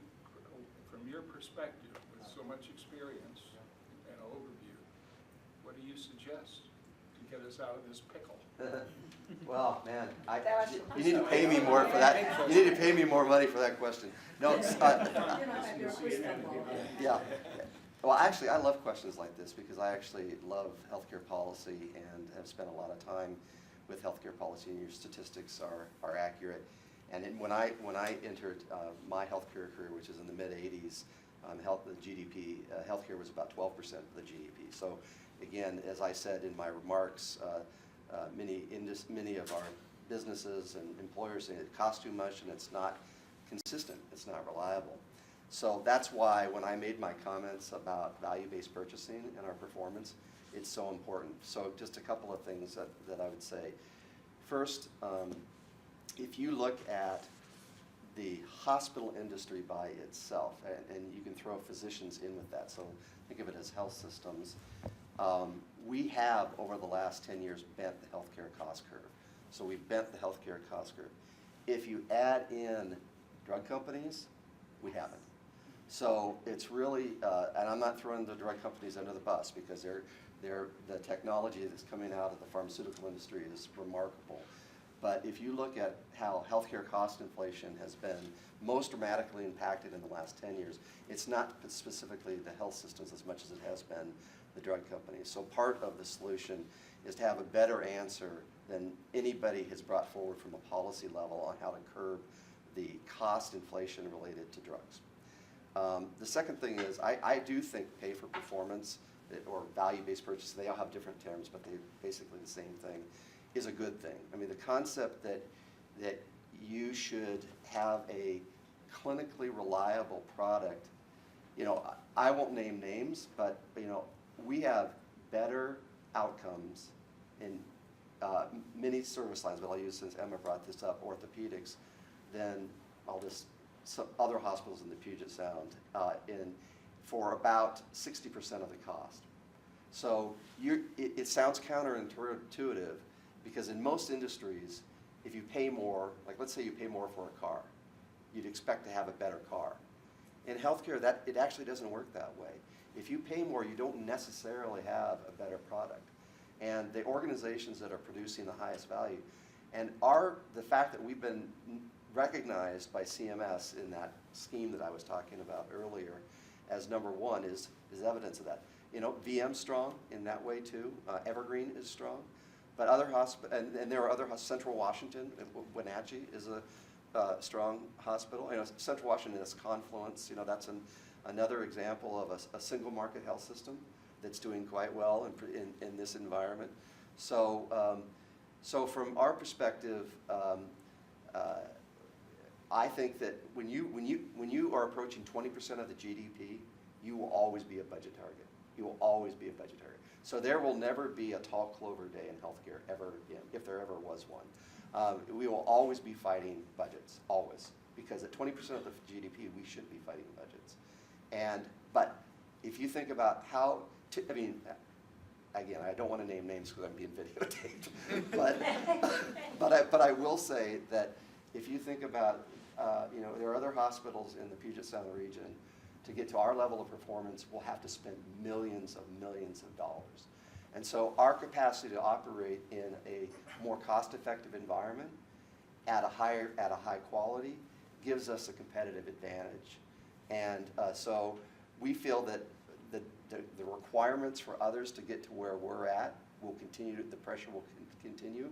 from your perspective, with so much experience and overview, what do you suggest to get us out of this pickle? Well, man, you need to pay me more for that. You need to pay me more money for that question. No, yeah. Well, actually, I love questions like this because I actually love healthcare policy and have spent a lot of time with healthcare policy, and your statistics are accurate. And when I entered my healthcare career, which is in the mid '80s, the GDP, healthcare was about 12% of the GDP. So, again, as I said in my remarks, many of our businesses and employers say it costs too much and it's not consistent, it's not reliable. So that's why when I made my comments about value-based purchasing and our performance, it's so important. So just a couple of things that I would say. First, if you look at the hospital industry by itself, and you can throw physicians in with that, so think of it as health systems, we have, over the last 10 years, bent the healthcare cost curve. So we've bent the healthcare cost curve. If you add in drug companies, we haven't. So it's really, and I'm not throwing the drug companies under the bus because the technology that's coming out of the pharmaceutical industry is remarkable. But if you look at how healthcare cost inflation has been most dramatically impacted in the last 10 years, it's not specifically the health systems as much as it has been the drug companies. So part of the solution is to have a better answer than anybody has brought forward from a policy level on how to curb the cost inflation related to drugs. The second thing is I do think pay for performance or value-based purchase, they all have different terms, but they're basically the same thing, is a good thing. I mean, the concept that you should have a clinically reliable product, I won't name names, but we have better outcomes in many service lines, but I'll use, since Emma brought this up, orthopedics, than some other hospitals in the Puget Sound for about 60% of the cost. So it sounds counterintuitive because in most industries, if you pay more, like let's say you pay more for a car, you'd expect to have a better car. In healthcare, it actually doesn't work that way. If you pay more, you don't necessarily have a better product. And the organizations that are producing the highest value, and the fact that we've been recognized by CMS in that scheme that I was talking about earlier as number one is evidence of that. VM's strong in that way too. Evergreen is strong. But other hospitals, and there are other Central Washington, Wenatchee is a strong hospital. Central Washington is Confluence. That's another example of a single market health system that's doing quite well in this environment. So from our perspective, I think that when you are approaching 20% of the GDP, you will always be a budget target. You will always be a budget target. So there will never be a tall clover day in healthcare ever again, if there ever was one. We will always be fighting budgets, always, because at 20% of the GDP, we should be fighting budgets. But if you think about how, again, I don't want to name names because I'm being videotaped, but I will say that if you think about, there are other hospitals in the Puget Sound region. To get to our level of performance, we'll have to spend millions of dollars. And so our capacity to operate in a more cost-effective environment at a high quality gives us a competitive advantage. And so we feel that the requirements for others to get to where we're at will continue, the pressure will continue.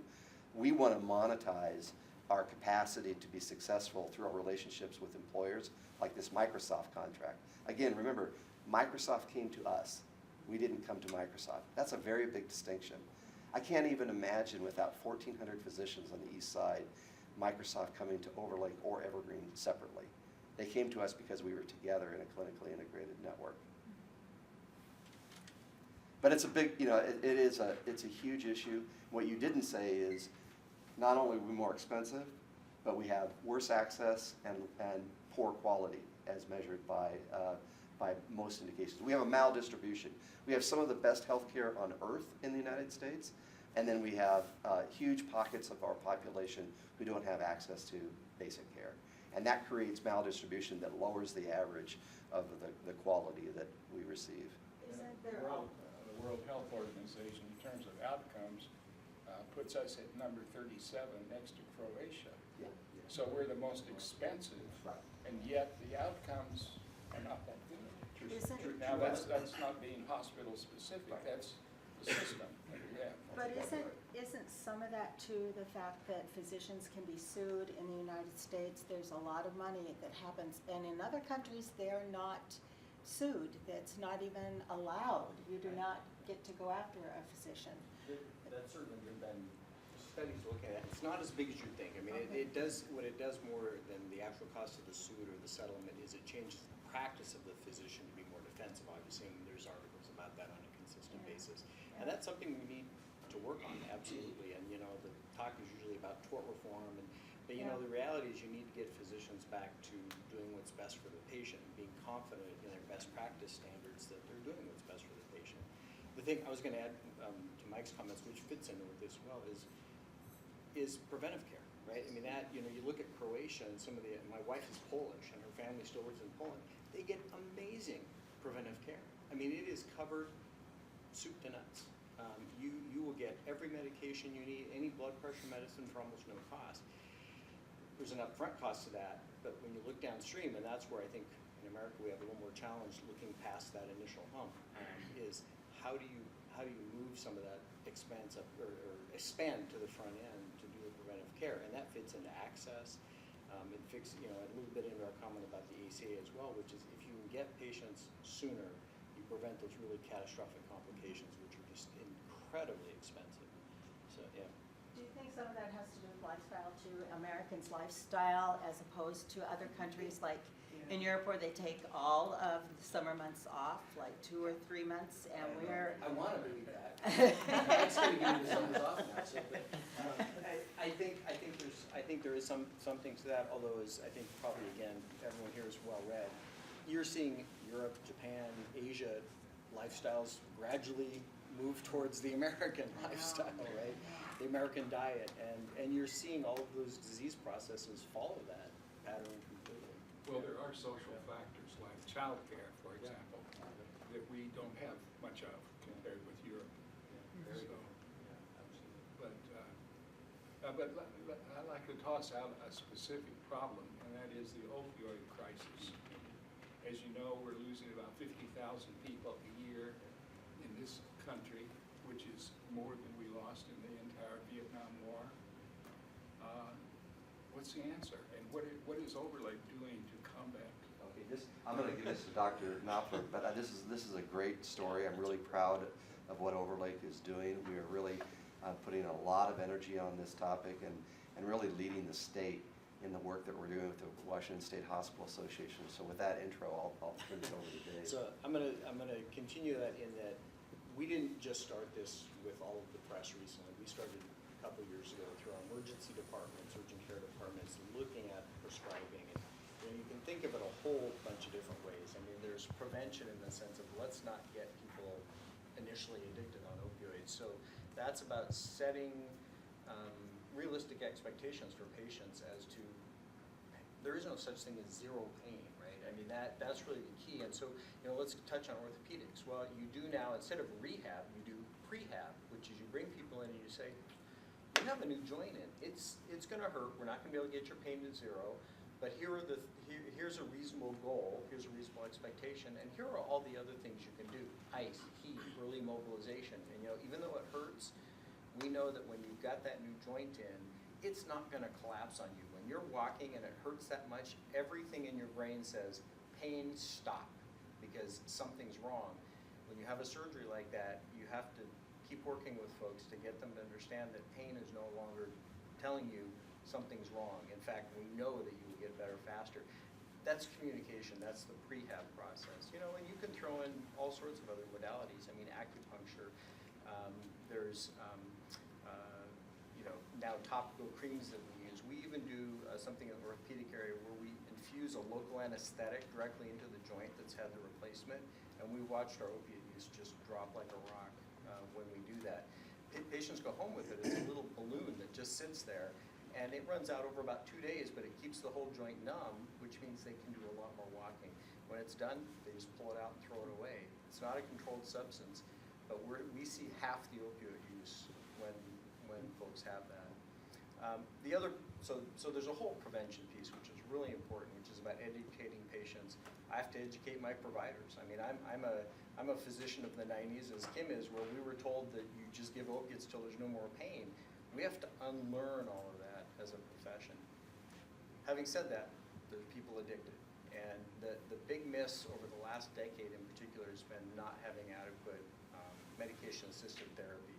We want to monetize our capacity to be successful through our relationships with employers, like this Microsoft contract. Again, remember, Microsoft came to us. We didn't come to Microsoft. That's a very big distinction. I can't even imagine without 1,400 physicians on the east side, Microsoft coming to Overlake or Evergreen separately. They came to us because we were together in a clinically integrated network. But it's a big, it's a huge issue. What you didn't say is, not only are we more expensive, but we have worse access and poor quality as measured by most indications. We have a maldistribution. We have some of the best healthcare on earth in the United States, and then we have huge pockets of our population who don't have access to basic care. And that creates maldistribution that lowers the average of the quality that we receive. The World Health Organization, in terms of outcomes, puts us at number 37 next to Croatia. Yeah. So we're the most expensive, and yet the outcomes are not that good. Now that's not being hospital specific, that's the system that we have. But isn't some of that too the fact that physicians can be sued in the United States? There's a lot of money that happens, and in other countries they're not sued. That's not even allowed. You do not get to go after a physician. That's certainly been studies looking at. It's not as big as you think. I mean, it does, what it does more than the actual cost of the suit or the settlement is it changes the practice of the physician to be more defensive. Obviously, and there's articles about that on a consistent basis. And that's something we need to work on, absolutely. And, the talk is usually about tort reform. But the reality is you need to get physicians back to doing what's best for the patient and being confident in their best practice standards that they're doing what's best for the patient. The thing I was going to add to Mike's comments, which fits into with this well, is preventive care, right? I mean, that, you look at Croatia and my wife is Polish and her family still lives in Poland. They get amazing preventive care. I mean, it is covered soup to nuts. You will get every medication you need, any blood pressure medicine for almost no cost. There's an upfront cost to that, but when you look downstream, and that's where I think in America we have a little more challenge looking past that initial hump, is how do you move some of that expense up or expand to the front end to do the preventive care, and that fits into access. It fits, a little bit into our comment about the ACA as well, which is if you can get patients sooner, you prevent those really catastrophic complications, which are just incredibly expensive. So yeah. Do you think some of that has to do with lifestyle too? Americans' lifestyle as opposed to other countries like in Europe where they take all of the summer months off, like 2 or 3 months, and we're... I want to believe that. It's going to give me the summers off now. So, I think there is something to that, although I think probably, again, everyone here is well read. You're seeing Europe, Japan, Asia lifestyles gradually move towards the American lifestyle, right? The American diet, and you're seeing all of those disease processes follow that pattern completely. Well, there are social factors like childcare, for example, that we don't have much of compared with Europe. But I'd like to toss out a specific problem, and that is the opioid crisis. As you know, we're losing about 50,000 people a year in this country, which is more than we lost in the entire Vietnam War. What's the answer? And what is Overlake doing to combat? Okay, I'm going to give this to Dr. Knopfler, but this is a great story. I'm really proud of what Overlake is doing. We are really putting a lot of energy on this topic and really leading the state in the work that we're doing with the Washington State Hospital Association. So with that intro, I'll turn it over to Dave. So I'm gonna continue that in that we didn't just start this with all of the press recently. We started a couple years ago through our emergency departments, urgent care departments, looking at prescribing. And you can think of it a whole bunch of different ways. I mean, there's prevention in the sense of let's not get people initially addicted on opioids. So that's about setting realistic expectations for patients as to there is no such thing as zero pain, right? I mean, that's really the key. And so, let's touch on orthopedics. Well, you do now, instead of rehab, you do prehab, which is you bring people in and you say, you have a new joint in. It's going to hurt. We're not going to be able to get your pain to zero. But here's a reasonable goal, here's a reasonable expectation, and here are all the other things you can do. Ice, heat, early mobilization. And even though it hurts, we know that when you've got that new joint in, it's not going to collapse on you. When you're walking and it hurts that much, everything in your brain says, pain, stop, because something's wrong. When you have a surgery like that, you have to keep working with folks to get them to understand that pain is no longer telling you something's wrong. In fact, we know that you will get better faster. That's communication. That's the prehab process. And you can throw in all sorts of other modalities. I mean, acupuncture. There's now topical creams that we use. We even do something in the orthopedic area where we infuse a local anesthetic directly into the joint that's had the replacement, and we watched our opiate use just drop like a rock when we do that. Patients go home with it. It's a little balloon that just sits there, and it runs out over about 2 days, but it keeps the whole joint numb, which means they can do a lot more walking. When it's done, they just pull it out and throw it away. It's not a controlled substance, but we see half the opioid use when folks have that. So there's a whole prevention piece, which is really important, which is about educating patients. I have to educate my providers. I mean, I'm a physician of the 90s, as Kim is, where we were told that you just give opiates till there's no more pain. We have to unlearn all of that as a profession. Having said that, there's people addicted. And the big miss over the last decade in particular has been not having adequate medication-assisted therapy.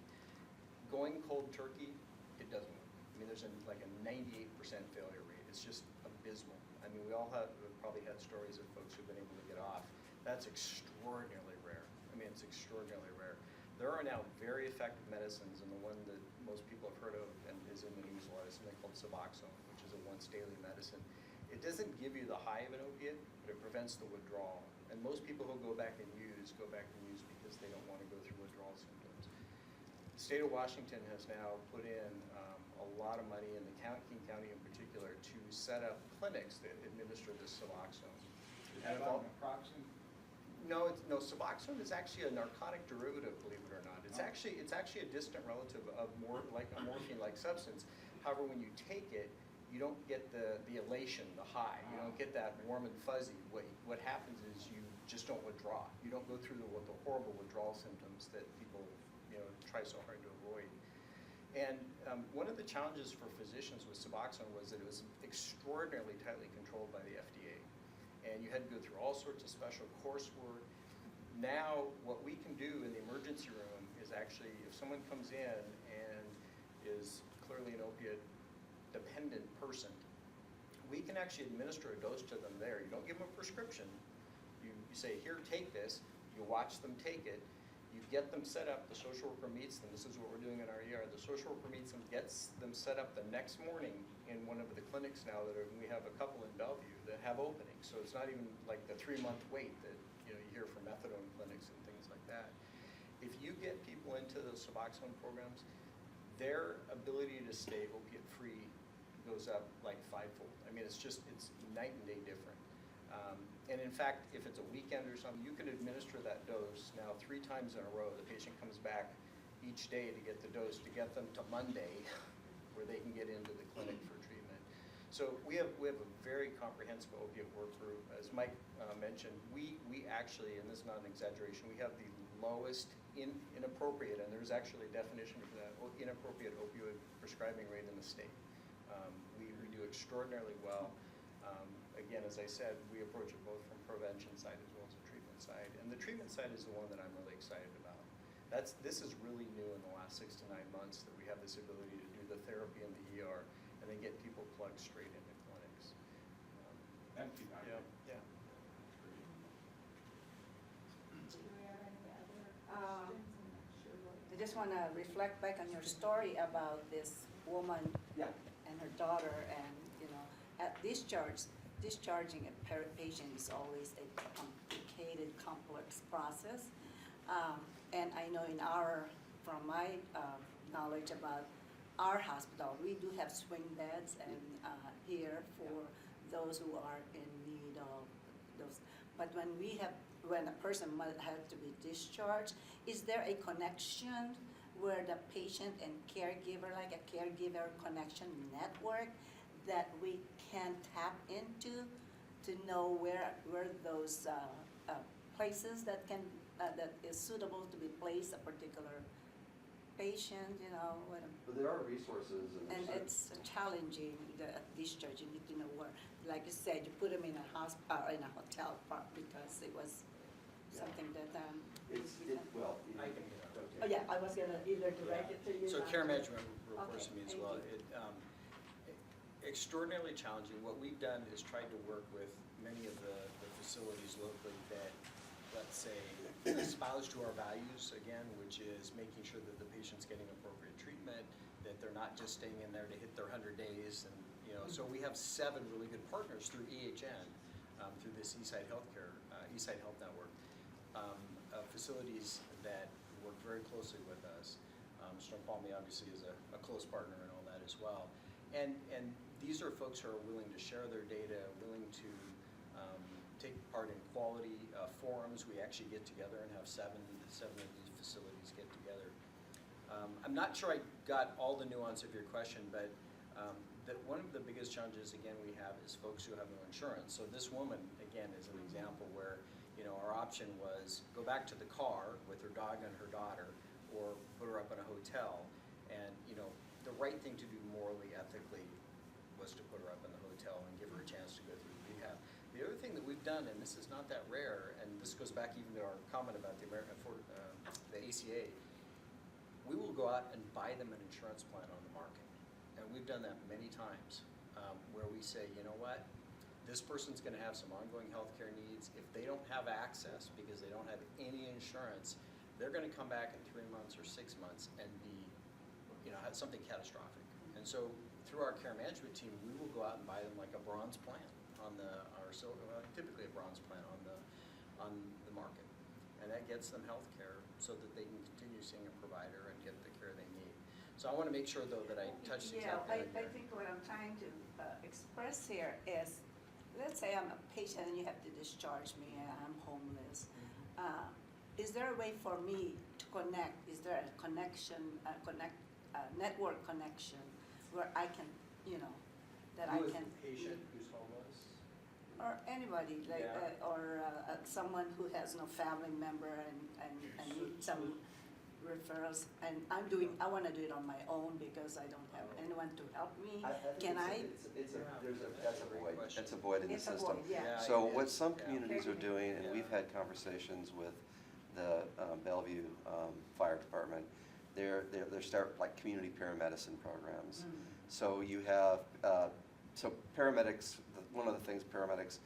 Going cold turkey, it doesn't work. I mean, there's like a 98% failure rate. It's just abysmal. I mean, we all have probably had stories of folks who've been able to get off. That's extraordinarily rare. I mean, it's extraordinarily rare. There are now very effective medicines, and the one that most people have heard of and is in the news a lot is something called Suboxone, which is a once-daily medicine. It doesn't give you the high of an opiate, but it prevents the withdrawal. And most people who go back and use because they don't want to go through withdrawal symptoms. The state of Washington has now put in a lot of money, in the King County in particular, to set up clinics that administer this Suboxone. Is that like naproxen? No, Suboxone is actually a narcotic derivative, believe it or not. It's actually a distant relative of more like a morphine-like substance. However, when you take it, you don't get the elation, the high. You don't get that warm and fuzzy. What happens is you just don't withdraw. You don't go through the horrible withdrawal symptoms that people try so hard to avoid. And one of the challenges for physicians with Suboxone was that it was extraordinarily tightly controlled by the FDA. And you had to go through all sorts of special coursework. Now, what we can do in the emergency room is actually, if someone comes in and is clearly an opiate-dependent person, we can actually administer a dose to them there. You don't give them a prescription. You say, here, take this. You watch them take it. You get them set up. The social worker meets them. This is what we're doing in our ER. The social worker meets them, gets them set up the next morning in one of the clinics now we have a couple in Bellevue that have openings. So it's not even like the 3-month wait that you hear from methadone clinics and things like that. If you get people into those Suboxone programs, their ability to stay opiate-free goes up like 5-fold. I mean, it's night and day different. And in fact, if it's a weekend or something, you can administer that dose now 3 times in a row. The patient comes back each day to get the dose to get them to Monday where they can get into the clinic for treatment. So we have a very comprehensive opiate work group. As Mike mentioned, we actually, and this is not an exaggeration, we have the lowest inappropriate, and there's actually a definition for that, inappropriate opioid prescribing rate in the state. We do extraordinarily well. Again, as I said, we approach it both from prevention side as well as the treatment side. And the treatment side is the one that I'm really excited about. This is really new in the last 6 to 9 months that we have this ability to do the therapy in the ER and then get people plugged straight into clinic. Thank you, Doctor. Yeah. Do we have any other Um, questions? I'm not sure what. I just want to reflect back on your story about this woman Yeah. and her daughter, and, at discharging a patient is always a complicated, complex process. And I know from my knowledge about our hospital, we do have swing beds and here for those who are in need of those. But when a person might have to be discharged, is there a connection where the patient and caregiver, like a caregiver connection network, that we can tap into to know where those places that is suitable to be placed a particular patient, But there are resources and it's challenging, the discharge. You need to know where, like you said, you put them in a hospital, in a hotel part, because it was something that, I can, oh yeah, I was gonna either direct it to you. So or- care management reports to Okay, me as thank well. you. Extraordinarily challenging. What we've done is tried to work with many of the facilities locally that, let's say, espouse to our values again, which is making sure that the patient's getting appropriate treatment, that they're not just staying in there to hit their 100 days, and so we have 7 really good partners through EHN, through this Eastside Health Network, of facilities that work very closely with us. Snoqualmie obviously is a close partner in all that as well. And these are folks who are willing to share their data, willing to take part in quality forums. We actually get together and have seven of these facilities get together. I'm not sure I got all the nuance of your question, but one of the biggest challenges, again, we have is folks who have no insurance. So this woman, again, is an example where our option was go back to the car with her dog and her daughter, or put her up in a hotel. And the right thing to do morally, ethically, was to put her up in the hotel and give her a chance to go through rehab. The other thing that we've done, and this is not that rare, and this goes back even to our comment about the the ACA, we will go out and buy them an insurance plan on the market. And we've done that many times, where we say, you know what, this person's gonna have some ongoing healthcare needs. If they don't have access because they don't have any insurance, they're gonna come back in 3 months or 6 months and be, have something catastrophic. And so through our care management team, we will go out and buy them like a bronze plan typically a bronze plan on the market. And that gets them health care so that they can continue seeing a provider and get the care they need. So I want to make sure, though, that I touch exactly on Yeah, I think what I'm trying to express here is, let's say I'm a patient and you have to discharge me and I'm homeless. Is there a way for me to connect? Is there a connection, network connection where I can, that I With can. a patient who's homeless. Or anybody, like, Yeah. or someone who has no family member and need some referrals. And I want to do it on my own because I don't have anyone to help me. Can I? That's a void in the It's a system. void, yeah. So it what is, some yeah. communities are doing, and we've had conversations with the Bellevue Fire Department, they're start like community paramedicine programs. So you have, so paramedics, one of the things paramedics,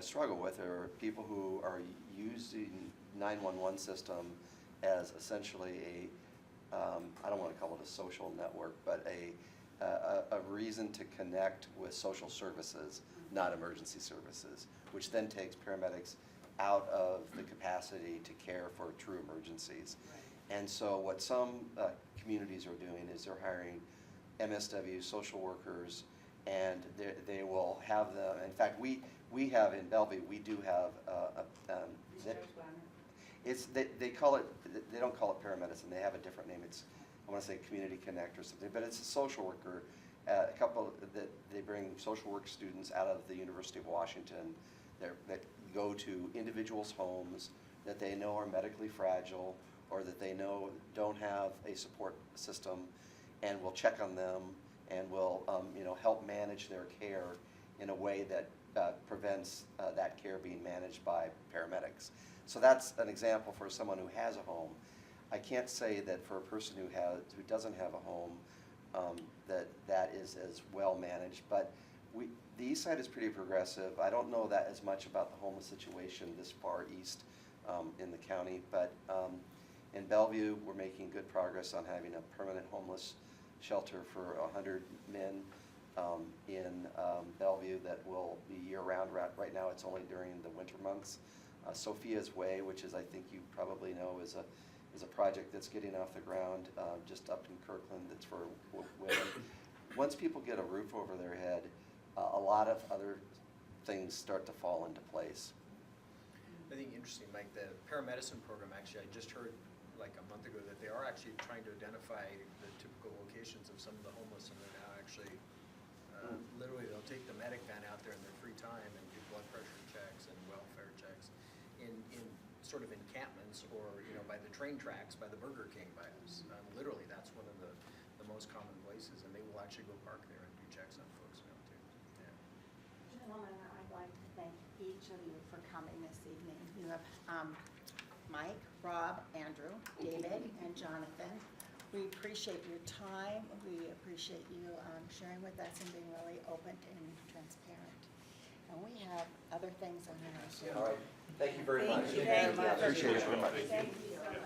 struggle with are people who are using 911 system as essentially I don't want to call it a social network, but a reason to connect with social services, not emergency services, which then takes paramedics out of the capacity to care for true emergencies. And so what some communities are doing is they're hiring MSW social workers, and they will have them. In fact, we have in Bellevue, we do have they call it, they don't call it paramedicine, they have a different name. It's, I want to say Community Connect or something, but it's a social worker. A couple that they bring social work students out of the University of Washington that go to individuals' homes that they know are medically fragile or that they know don't have a support system, and will check on them and will help manage their care in a way that prevents that care being managed by paramedics. So that's an example for someone who has a home. I can't say that for a person who doesn't have a home, that is as well managed, but The east side is pretty progressive. I don't know that as much about the homeless situation this far east in the county, but in Bellevue, we're making good progress on having a permanent homeless shelter for 100 men in Bellevue that will be year-round. Right now, it's only during the winter months. Sophia's Way, which is, I think you probably know, is a project that's getting off the ground just up in Kirkland that's for women. Once people get a roof over their head, a lot of other things start to fall into place. I think interesting, Mike, the paramedicine program, actually, I just heard like a month ago that they are actually trying to identify the typical locations of some of the homeless, and they're now actually, literally they'll take the medic van out there in their free time and do blood pressure checks and welfare checks in sort of encampments or, by the train tracks, by the Burger King by us. Literally, that's one of the most common places, and they will actually go park there and do checks on folks now too. Yeah. Gentlemen, I'd like to thank each of you for coming this evening. You have Mike, Rob, Andrew, David, and Jonathan. We appreciate your time. We appreciate you sharing with us and being really open and transparent. And we have other things on our agenda. All right. Thank you very much. Thank you. Appreciate it very much. Thank you so much.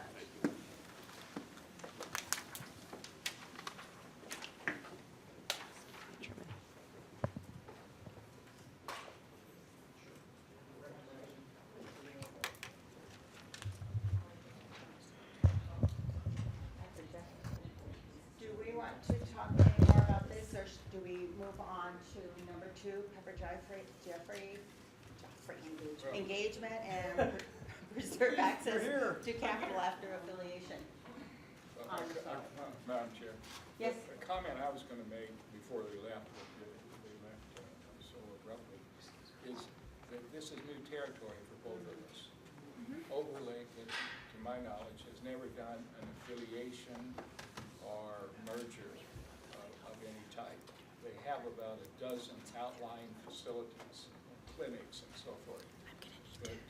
Do we want to talk any more about this, or do we move on to number 2, Pepper Jeffrey engagement and preserve access to capital after affiliation? Madam Chair. Yes. The comment I was going to make before they left, so abruptly, is that this is new territory for both of us. Overlake, to my knowledge, has never done an affiliation or merger of any type. They have about a dozen outlying facilities, clinics, and so forth. But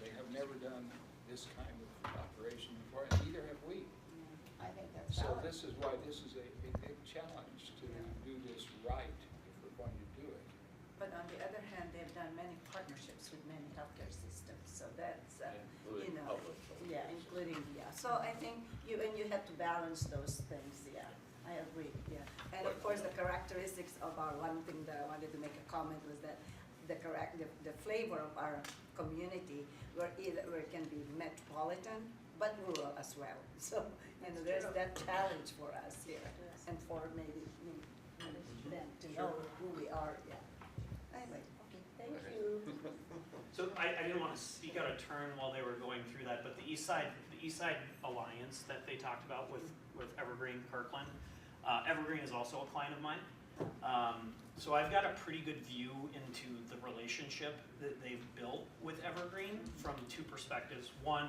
they have never done this kind of operation before, and neither have we. I think that's So valid. this is why this is a big challenge to do this right if we're going to do it. But on the other hand, they've done many partnerships with many healthcare systems, so that's, yeah, including, yeah. So I think you have to balance those things, yeah. I agree, yeah. And of course, the characteristics of one thing that I wanted to make a comment was that the flavor of our community, where it can be metropolitan, but rural as well. So, there's that challenge for us here, and for maybe them to know who we are, yeah. Anyway, okay, thank you. So I didn't want to speak out of turn while they were going through that, but the East Side Alliance that they talked about with Evergreen Kirkland, Evergreen is also a client of mine. So I've got a pretty good view into the relationship that they've built with Evergreen from 2 perspectives. 1,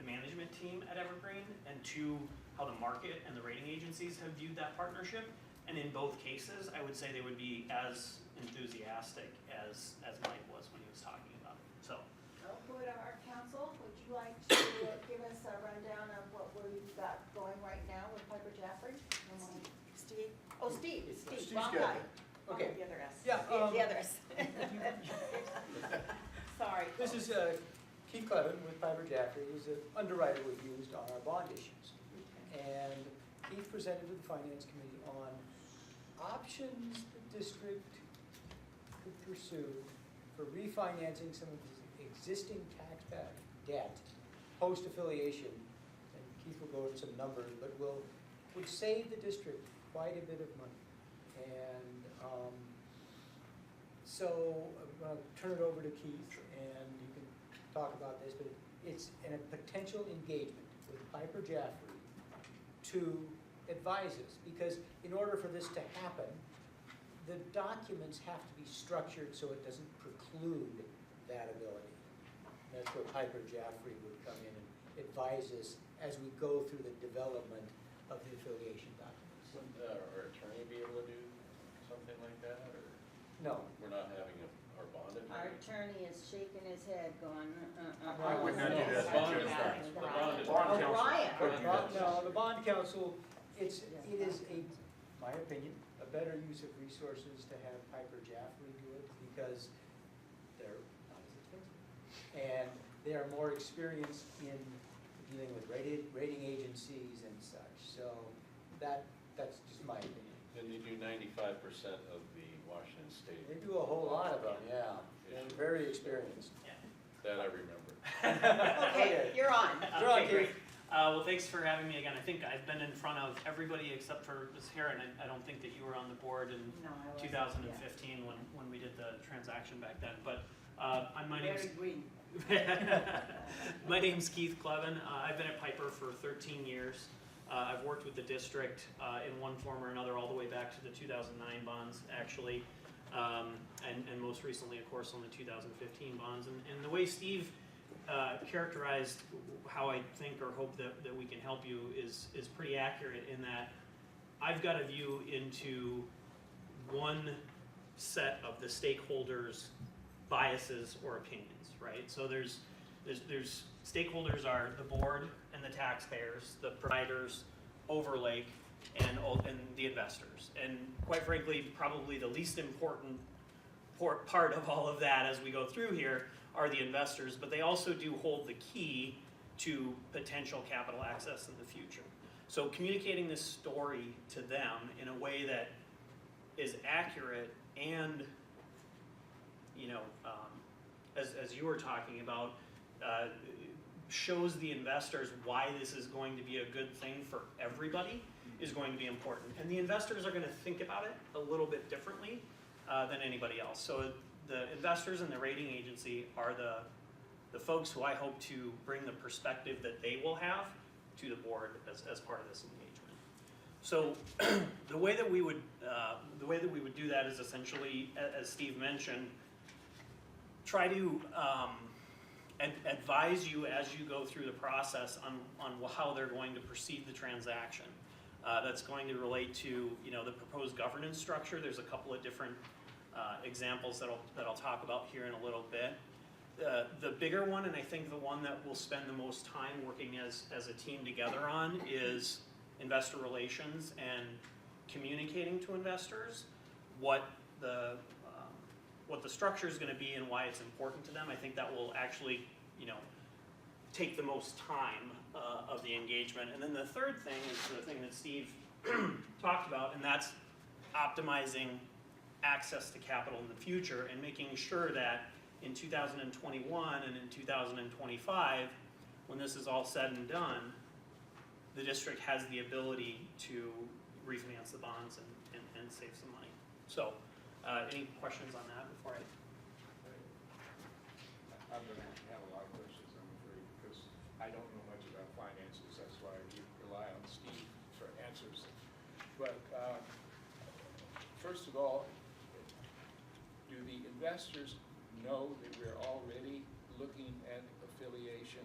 the management team at Evergreen, and 2, how the market and the rating agencies have viewed that partnership. And in both cases, I would say they would be as enthusiastic as Mike was when he was talking about it. So. Would our council, would you like to give us a rundown of what we've got going right now with Piper Jaffray? Steve? Oh, Steve, wrong Steve's guy. Okay. The other S. Yeah, The other S. Sorry. This is Keith Clevin with Piper Jaffray, who's an underwriter we've used on our bond issues. And Keith presented to the Finance Committee on options the district could pursue for refinancing some of his existing tax debt post-affiliation. And Keith will go over some numbers, but would save the district quite a bit of money. And so I'm going to turn it over to Keith, and you can talk about this, but it's a potential engagement with Piper Jaffray to advise us, because in order for this to happen, the documents have to be structured so it doesn't preclude that ability. That's where Piper Jaffray would come in and advise us as we go through the development of the affiliation documents. Wouldn't our attorney be able to do something like that, or? No. We're not having our bond attorney? Our attorney is shaking his head going, I would not do that. Ryan. No, the bond counsel, it is my opinion, a a better use of resources to have Piper Jaffray do it because they're not as expensive. And they are more experienced in dealing with rating agencies and such. So that's just my opinion. And they do 95% of the Washington State. They do a whole lot of them, yeah. They're very experienced. That I remember. Okay, you're on. You're on, Okay, great. Keith. Well, thanks for having me again. I think I've been in front of everybody except for Ms. Herron. I don't think that you were on the board in No, I wasn't, 2015 when we did the transaction back then. But my name's Very green. my name's Keith Clevin. I've been at Piper for 13 years. I've worked with the district in one form or another all the way back to the 2009 bonds, actually, and most recently, of course, on the 2015 bonds. And the way Steve characterized how I think or hope that we can help you is pretty accurate in that I've got a view into one set of the stakeholders' biases or opinions, right? So there's stakeholders are the board and the taxpayers, the providers, Overlake, and the investors. And quite frankly, probably the least important part of all of that as we go through here are the investors, but they also do hold the key to potential capital access in the future. So communicating this story to them in a way that is accurate and, you know, as you were talking about, shows the investors why this is going to be a good thing for everybody is going to be important. And the investors are going to think about it a little bit differently than anybody else. So the investors and the rating agency are the folks who I hope to bring the perspective that they will have to the board as part of this engagement. So the way that we would do that is essentially, as Steve mentioned, try to advise you as you go through the process on how they're going to perceive the transaction. That's going to relate to, you know, the proposed governance structure. There's a couple of different examples that I'll talk about here in a little bit. The bigger one, and I think the one that we'll spend the most time working as a team together on, is investor relations and communicating to investors what the structure is going to be and why it's important to them. I think that will actually, you know, take the most time of the engagement. And then the third thing is the thing that Steve talked about, and that's optimizing access to capital in the future and making sure that in 2021 and in 2025, when this is all said and done, the district has the ability to refinance the bonds and save some money. So, any questions on that before I? I'm going to have a lot of questions, I'm afraid, because I don't know much about finances. That's why I rely on Steve for answers. But first of all, do the investors know that we're already looking at affiliation,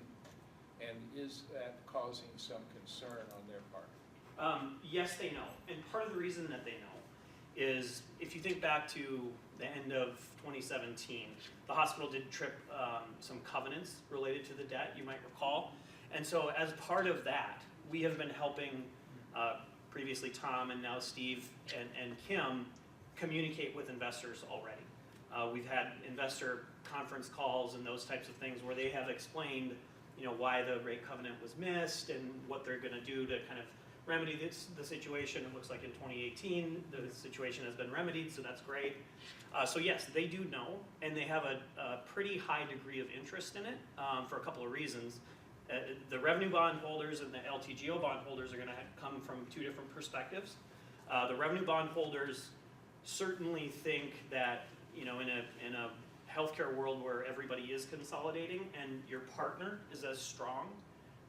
and is that causing some concern on their part? Yes, they know. And part of the reason that they know is if you think back to the end of 2017, the hospital did trip some covenants related to the debt, you might recall. And so as part of that, we have been helping previously Tom and now Steve and Kim communicate with investors already. We've had investor conference calls and those types of things where they have explained, you know, why the rate covenant was missed and what they're going to do to kind of remedy the situation. It looks like in 2018 the situation has been remedied, so that's great. So yes, they do know, and they have a pretty high degree of interest in it for a couple of reasons. The revenue bond holders and the LTGO bond holders are going to come from two different perspectives. The revenue bond holders certainly think that, you know, in a healthcare world where everybody is consolidating and your partner is as strong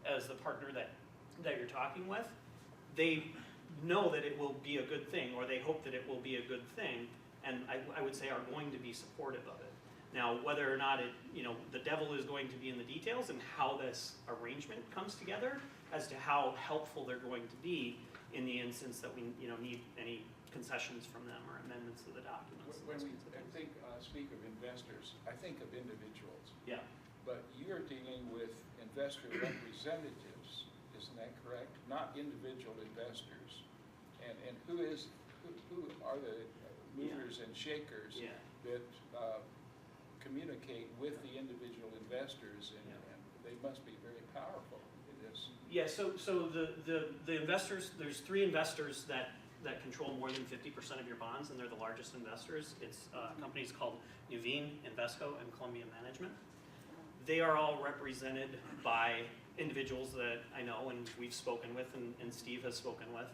as the partner that you're talking with, they know that it will be a good thing, or they hope that it will be a good thing, and I would say are going to be supportive of it. Now, whether or not it, you know, the devil is going to be in the details and how this arrangement comes together as to how helpful they're going to be in the instance that we, you know, need any concessions from them or amendments to the documents. When we speak of investors, I think of individuals. Yeah. But you're dealing with investor representatives, isn't that correct? Not individual investors. And who is who are the movers and shakers Yeah. that communicate with the individual investors, and they must be very powerful in this. Yeah, so the investors, there's 3 investors that control more than 50% of your bonds, and they're the largest investors. It's companies called Nuveen, Invesco, and Columbia Management. They are all represented by individuals that I know and we've spoken with, and Steve has spoken with.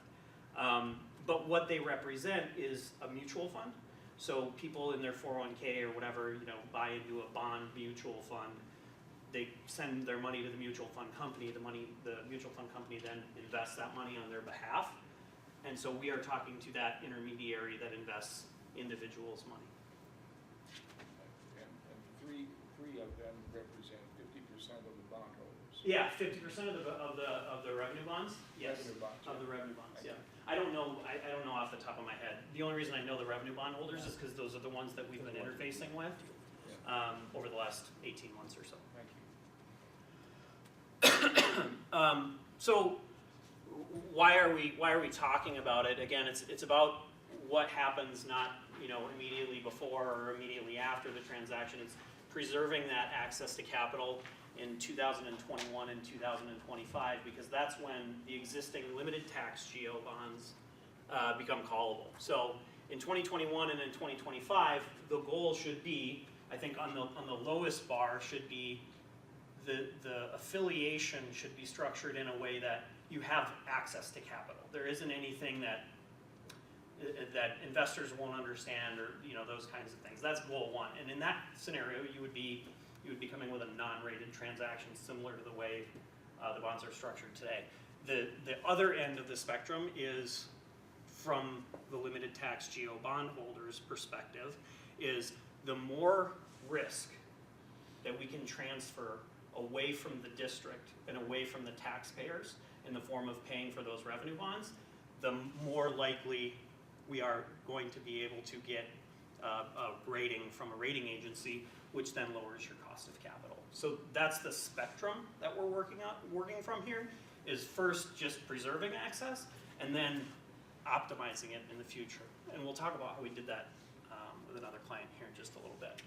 But what they represent is a mutual fund. So people in their 401k or whatever, buy into a bond mutual fund. They send their money to the mutual fund company. The mutual fund company then invests that money on their behalf. And so we are talking to that intermediary that invests individuals' money. And three of them represent 50% of the bondholders. Yeah, 50% of the revenue bonds. Yes, Revenue bonds, of yeah. the revenue bonds. Yeah, I don't know off the top of my head. The only reason I know the revenue bond holders is because those are the ones that we've been interfacing with over the last 18 months or so. Thank you. So why are we talking about it? Again, it's about what happens not immediately before or immediately after the transaction. It's preserving that access to capital in 2021 and 2025, because that's when the existing limited tax GO bonds become callable. So in 2021 and in 2025, the goal should be, I think on the lowest bar should be the affiliation should be structured in a way that you have access to capital. There isn't anything that investors won't understand, or those kinds of things. That's goal 1. And in that scenario, you would be coming with a non-rated transaction, similar to the way the bonds are structured today. The other end of the spectrum is, from the limited tax GO bondholders' perspective, is the more risk that we can transfer away from the district and away from the taxpayers in the form of paying for those revenue bonds, the more likely we are going to be able to get a rating from a rating agency, which then lowers your cost of capital. So that's the spectrum that we're working from here, is first just preserving access and then optimizing it in the future. And we'll talk about how we did that with another client here in just a little bit.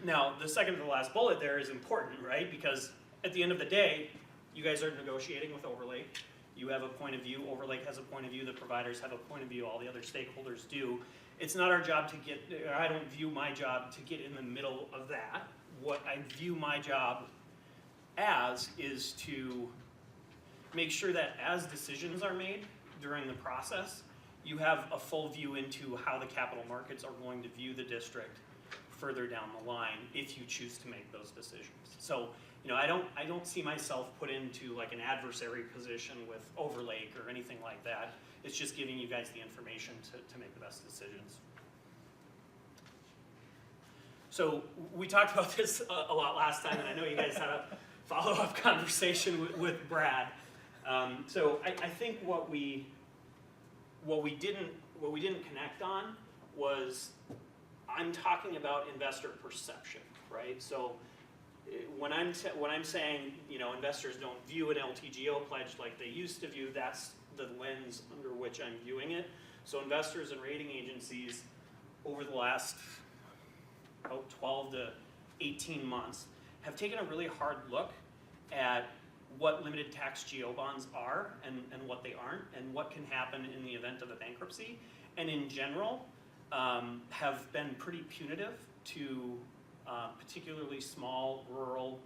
Now, the second to the last bullet there is important, right? Because at the end of the day, you guys are negotiating with Overlake. You have a point of view, Overlake has a point of view, the providers have a point of view, all the other stakeholders do. It's not our job to get, I don't view my job to get in the middle of that. What I view my job as is to make sure that as decisions are made during the process, you have a full view into how the capital markets are going to view the district further down the line if you choose to make those decisions. So, I don't see myself put into like an adversary position with Overlake or anything like that. It's just giving you guys the information to make the best decisions. So we talked about this a lot last time, and I know you guys had a follow-up conversation with Brad. So I think what we didn't connect on was, I'm talking about investor perception, right? So when I'm saying investors don't view an LTGO pledge like they used to view, that's the lens under which I'm viewing it. So investors and rating agencies over the last 12 to 18 months have taken a really hard look at what limited tax GO bonds are and what they aren't, and what can happen in the event of a bankruptcy, and in general have been pretty punitive to particularly small rural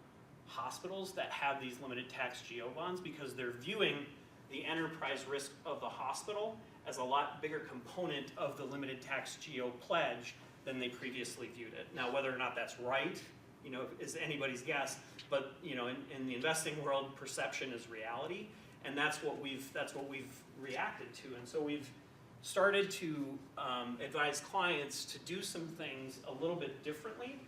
hospitals that have these limited tax GO bonds, because they're viewing the enterprise risk of the hospital as a lot bigger component of the limited tax GO pledge than they previously viewed it. Now, whether or not that's right, is anybody's guess, but in the investing world, perception is reality, and that's what we've reacted to. And so we've started to advise clients to do some things a little bit differently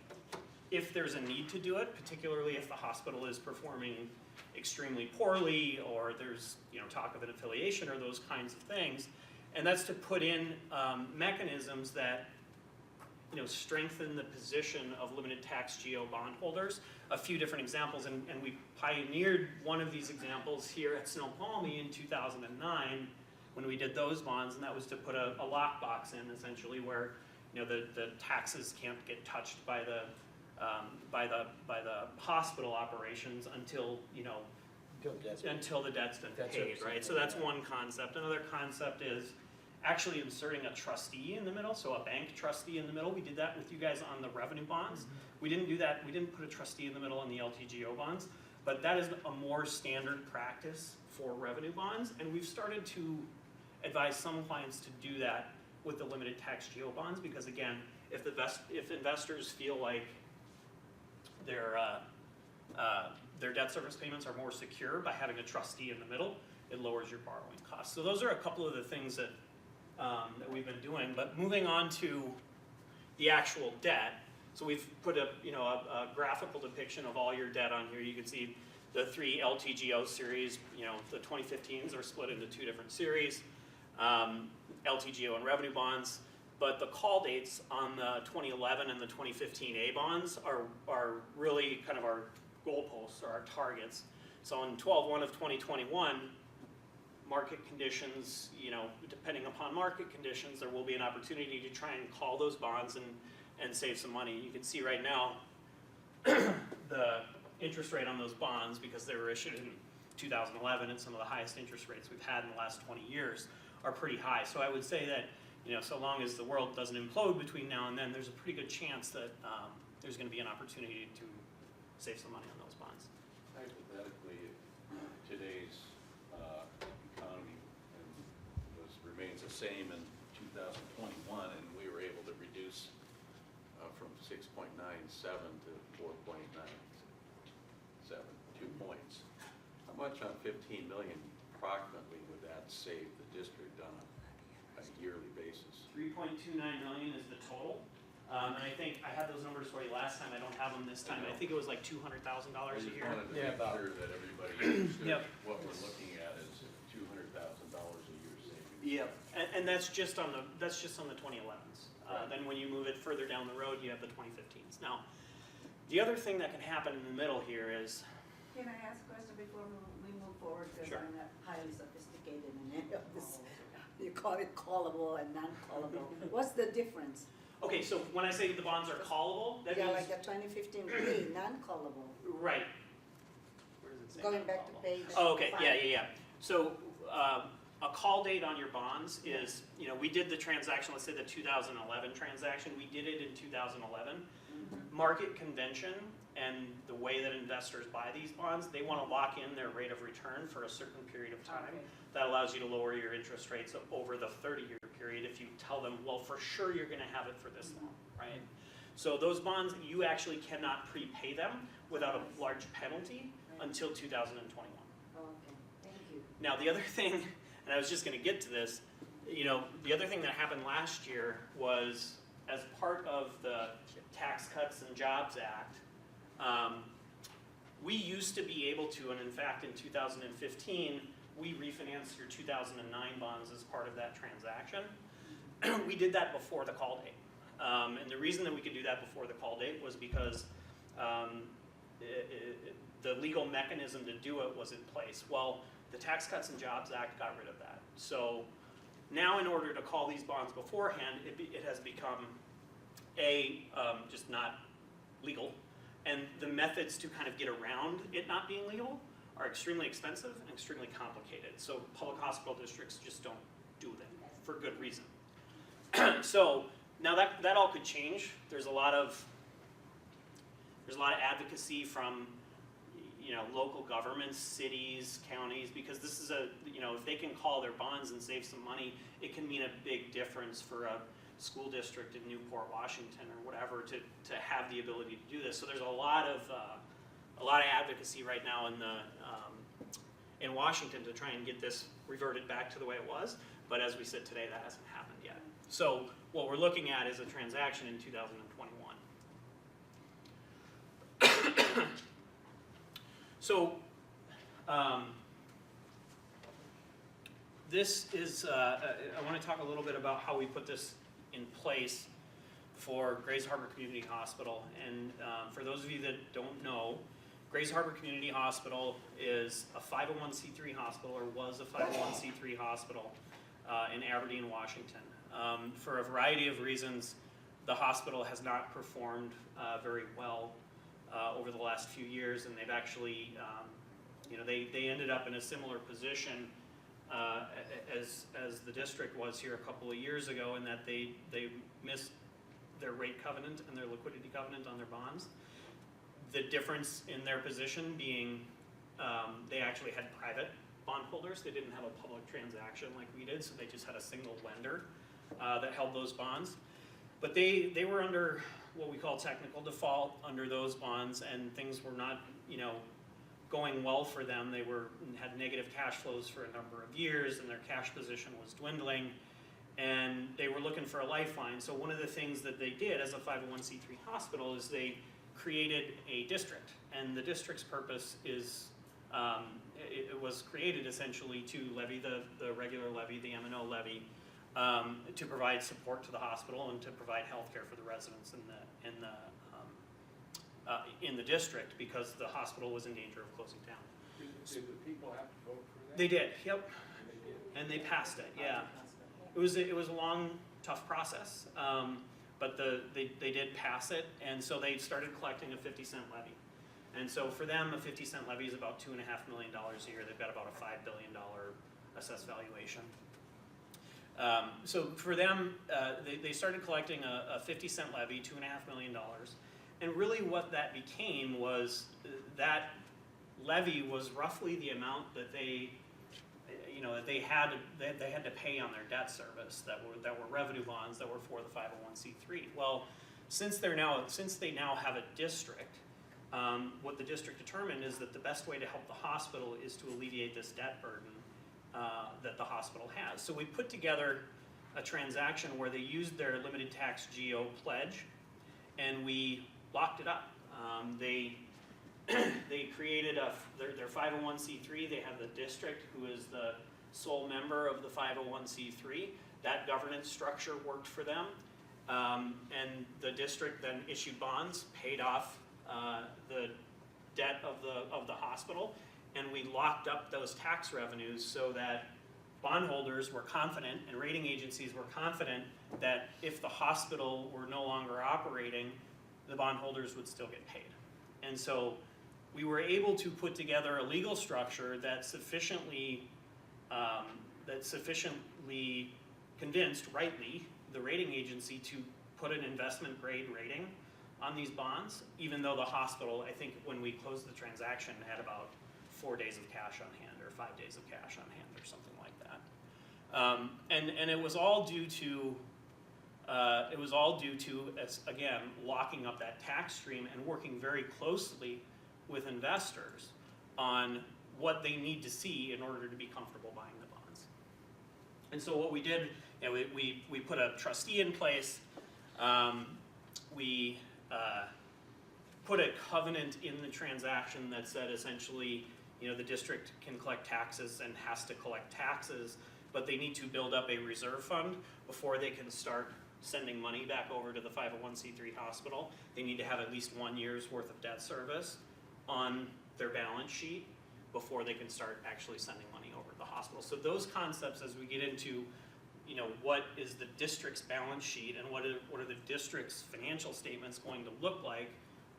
if there's a need to do it, particularly if the hospital is performing extremely poorly, or there's talk of an affiliation or those kinds of things. And that's to put in mechanisms that strengthen the position of limited tax GO bondholders. A few different examples, and we pioneered one of these examples here at Snoqualmie in 2009 when we did those bonds, and that was to put a lockbox in essentially where, the taxes can't get touched by the hospital operations until, until the debt's been paid, right? So that's one concept. Another concept is actually inserting a trustee in the middle, so a bank trustee in the middle. We did that with you guys on the revenue bonds. We didn't do that, we didn't put a trustee in the middle on the LTGO bonds, but that is a more standard practice for revenue bonds, and we've started to advise some clients to do that with the limited tax GO bonds, because again, if investors feel like their debt service payments are more secure by having a trustee in the middle, it lowers your borrowing costs. So those are a couple of the things that we've been doing. But moving on to the actual debt, so we've put a graphical depiction of all your debt on here. You can see the 3 LTGO series. The 2015s are split into 2 different series, LTGO and revenue bonds. But the call dates on the 2011 and the 2015 A bonds are really kind of our goalposts or our targets. So on 12/1 of 2021, market conditions, depending upon market conditions, there will be an opportunity to try and call those bonds and save some money. You can see right now the interest rate on those bonds, because they were issued in 2011 and some of the highest interest rates we've had in the last 20 years, are pretty high. So I would say that, so long as the world doesn't implode between now and then, there's a pretty good chance that there's going to be an opportunity to save some money on those bonds. Hypothetically, today's economy remains the same in 2021, and we were able to reduce from 6.97 to 4.97, 2 points. How much on 15 million approximately would that save the district on a yearly basis? 3.29 million is the total. And I think I had those numbers for you last time. I don't have them this time. I think it was like $200,000 a year. I wanted to make sure that everybody understood what we're looking at is $200,000 a year savings. Yep, and that's just on the 2011s. Then when you move it further down the road, you have the 2015s. Now, the other thing that can happen in the middle here is. Can I ask a question before we move forward? Because Sure. I'm not highly sophisticated in any of this. You call it callable and non-callable. What's the difference? Okay, so when I say the bonds are callable, that means. Like the 2015 B, non-callable. Right. Where does it say Going back to non-callable? page. Oh, okay, 5. yeah. So a call date on your bonds is, we did the transaction, let's say the 2011 transaction, we did it in 2011. Market convention and the way that investors buy these bonds, they want to lock in their rate of return for a certain period of time. Okay. That allows you to lower your interest rates over the 30-year period if you tell them, well, for sure you're going to have it for this long, right? So those bonds, you actually cannot prepay them without a large penalty until 2021. Okay, thank you. Now the other thing, and I was just going to get to this, the other thing that happened last year was, as part of the Tax Cuts and Jobs Act, we used to be able to, and in fact in 2015, we refinanced your 2009 bonds as part of that transaction. We did that before the call date. And the reason that we could do that before the call date was because the legal mechanism to do it was in place. Well, the Tax Cuts and Jobs Act got rid of that. So now in order to call these bonds beforehand, it has become just not legal. And the methods to kind of get around it not being legal are extremely expensive and extremely complicated. So public hospital districts just don't do them for good reason. So now that all could change. There's a lot of advocacy from local governments, cities, counties, because this is if they can call their bonds and save some money, it can mean a big difference for a school district in Newport, Washington, or whatever, to have the ability to do this. So there's a lot of advocacy right now in Washington to try and get this reverted back to the way it was. But as we said today, that hasn't happened yet. So what we're looking at is a transaction in 2021. So this is, I want to talk a little bit about how we put this in place for Grays Harbor Community Hospital. And for those of you that don't know, Grays Harbor Community Hospital is a 501c3 hospital, or was a 501c3 hospital. in Aberdeen, Washington. For a variety of reasons, the hospital has not performed very well over the last few years, and they've actually, they ended up in a similar position as the district was here a couple of years ago, in that they missed their rate covenant and their liquidity covenant on their bonds. The difference in their position being they actually had private bondholders. They didn't have a public transaction like we did, so they just had a single lender that held those bonds. But they were under what we call technical default under those bonds, and things were not, going well for them. They had negative cash flows for a number of years, and their cash position was dwindling, and they were looking for a lifeline. So one of the things that they did as a 501c3 hospital is they created a district, and the district's purpose is it was created essentially to levy the regular levy, the M&O levy, to provide support to the hospital and to provide health care for the residents in the district, because the hospital was in danger of closing down. Did the people have to vote for that? They did, yep, They did. and they passed it, yeah. It was a long, tough process, but they did pass it, and so they started collecting a 50-cent levy. And so for them, a 50-cent levy is about $2.5 million a year. They've got about a $5 billion assessed valuation. So for them, they started collecting a 50-cent levy, $2.5 million. And really what that became was that levy was roughly the amount that they had to pay on their debt service that were revenue bonds that were for the 501c3. Well, since they now have a district, what the district determined is that the best way to help the hospital is to alleviate this debt burden that the hospital has. So we put together a transaction where they used their limited tax GO pledge, and we locked it up. They created their 501c3. They have the district, who is the sole member of the 501c3. That governance structure worked for them, and the district then issued bonds, paid off the debt of the hospital, and we locked up those tax revenues so that bondholders were confident and rating agencies were confident that if the hospital were no longer operating, the bondholders would still get paid. And so we were able to put together a legal structure that sufficiently convinced, rightly, the rating agency to put an investment grade rating on these bonds, even though the hospital, I think when we closed the transaction, had about 4 days of cash on hand or 5 days of cash on hand or something like that. And it was all due to again, locking up that tax stream and working very closely with investors on what they need to see in order to be comfortable buying the bonds. And so what we did, we put a trustee in place. We put a covenant in the transaction that said essentially, the district can collect taxes and has to collect taxes, but they need to build up a reserve fund before they can start sending money back over to the 501c3 hospital. They need to have at least 1 year's worth of debt service on their balance sheet before they can start actually sending money over to the hospital. So those concepts, as we get into, what is the district's balance sheet and what are the district's financial statements going to look like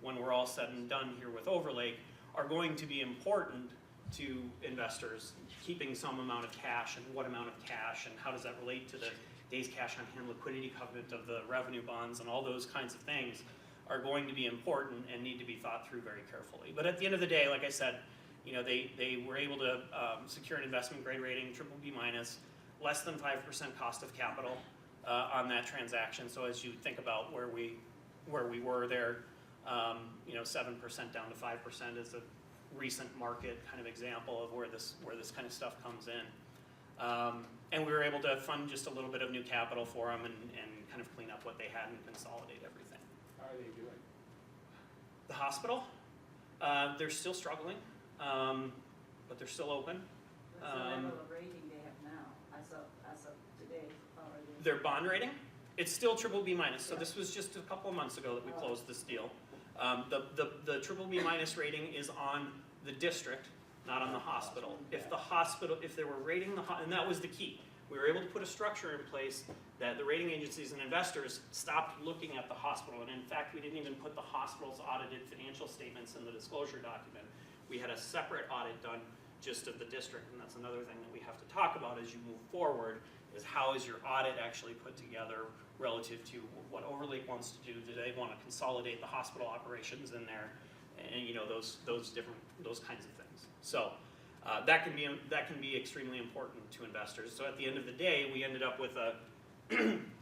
when we're all said and done here with Overlake, are going to be important to investors. Keeping some amount of cash, and what amount of cash, and how does that relate to the days cash on hand liquidity covenant of the revenue bonds, and all those kinds of things are going to be important and need to be thought through very carefully. But at the end of the day, like I said, they were able to secure an investment grade rating, BBB-, less than 5% cost of capital on that transaction. So as you think about where we were there, 7% down to 5% is a recent market kind of example of where this kind of stuff comes in. And we were able to fund just a little bit of new capital for them and kind of clean up what they had and consolidate everything. How are they doing? The hospital, they're still struggling, but they're still open. What's the level of rating they have now, as of today? How are they? Their bond rating, it's still BBB-. So this was just a couple of months ago that we closed this deal. The BBB- rating is on the district, not on the hospital. If they were rating and that was the key. we were able to put a structure in place that the rating agencies and investors stopped looking at the hospital. And in fact, we didn't even put the hospital's audited financial statements in the disclosure document. We had a separate audit done just of the district, and that's another thing that we have to talk about as you move forward, is how is your audit actually put together relative to what Overlake wants to do. Do they want to consolidate the hospital operations in there, and those kinds of things. So that can be extremely important to investors. So at the end of the day, we ended up with a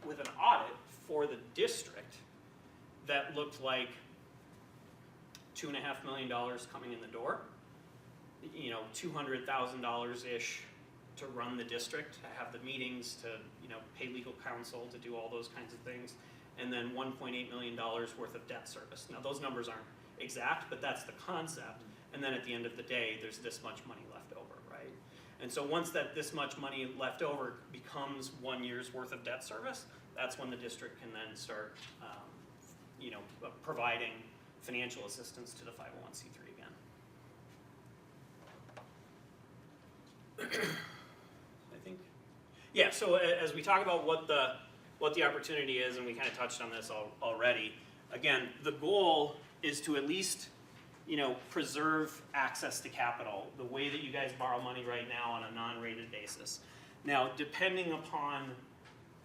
with an audit for the district that looked like $2.5 million coming in the door, $200,000-ish to run the district, to have the meetings, to pay legal counsel, to do all those kinds of things, and then $1.8 million worth of debt service. Now those numbers aren't exact, but that's the concept. And then at the end of the day, there's this much money left over, right? And so once this much money left over becomes 1 year's worth of debt service, that's when the district can then start, providing financial assistance to the 501c3 again. I think, yeah. So as we talk about what the opportunity is, and we kind of touched on this already. Again, the goal is to at least preserve access to capital the way that you guys borrow money right now on a non-rated basis. Now, depending upon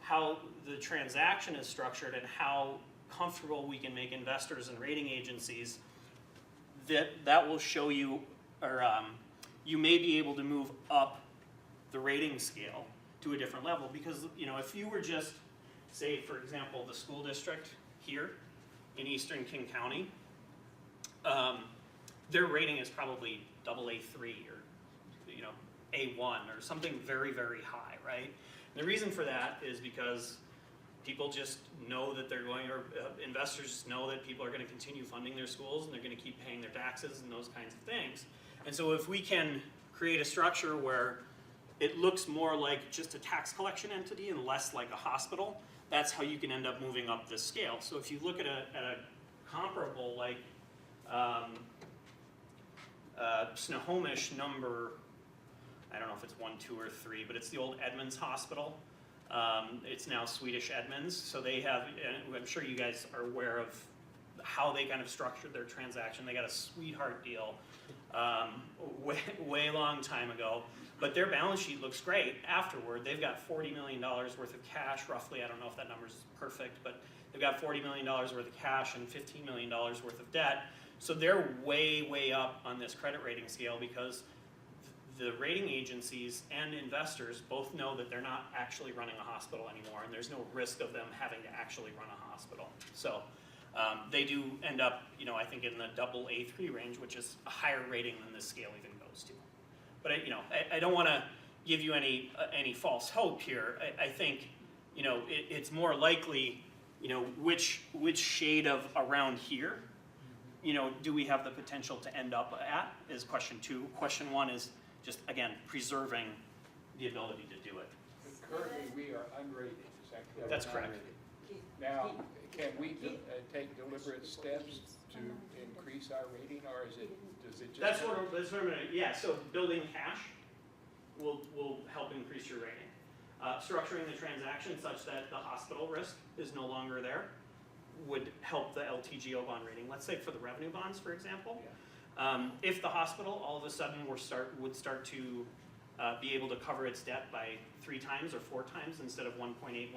how the transaction is structured and how comfortable we can make investors and rating agencies, that will show you, or you may be able to move up the rating scale to a different level. Because if you were just, say for example, the school district here in Eastern King County, their rating is probably AA3 or A1 or something very, very high, right? And the reason for that is because people just know that they're going, or investors know that people are going to continue funding their schools and they're going to keep paying their taxes and those kinds of things. And so if we can create a structure where it looks more like just a tax collection entity and less like a hospital, that's how you can end up moving up this scale. So if you look at a comparable like Snoqualmie number, I don't know if it's 1, 2, or 3, but it's the old Edmonds Hospital. It's now Swedish Edmonds, so they have, I'm sure you guys are aware of how they kind of structured their transaction. They got a sweetheart deal way long time ago, but their balance sheet looks great afterward. They've got $40 million worth of cash, roughly. I don't know if that number's perfect, but they've got $40 million worth of cash and $15 million worth of debt. So they're way, way up on this credit rating scale because the rating agencies and investors both know that they're not actually running a hospital anymore, and there's no risk of them having to actually run a hospital. So they do end up, I think in the AA3 range, which is a higher rating than this scale even goes to. But I don't want to give you any false hope here. I think it's more likely which shade of around here do we have the potential to end up at is question 2. Question 1 is just, again, preserving the ability to do it. Currently, we are unrated, is that correct? That's correct. Now, can we take deliberate steps to increase our rating, or does it just? That's what I'm gonna, yeah, so building cash will help increase your rating. Structuring the transaction such that the hospital risk is no longer there would help the LTGO bond rating. Let's say for the revenue bonds, for example. Yeah. If the hospital all of a sudden would start to be able to cover its debt by 3 times or 4 times instead of 1.8, 1.9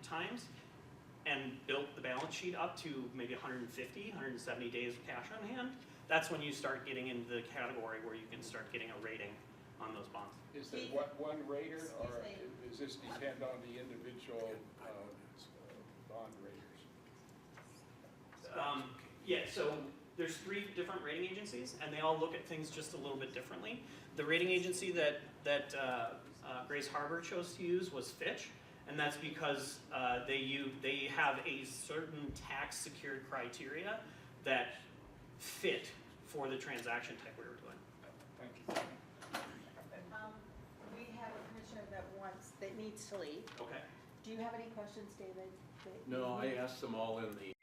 times, and built the balance sheet up to maybe 150, 170 days of cash on hand, that's when you start getting into the category where you can start getting a rating on those bonds. Is there one rater, or does this depend on the individual bond raters? Yeah, so there's 3 different rating agencies, and they all look at things just a little bit differently. The rating agency that Grace Harbor chose to use was Fitch, and that's because they have a certain tax secured criteria that fit for the transaction type we were doing. Thank you. We have a commissioner that needs to leave. Okay. Do you have any questions, David? No, I asked them all in the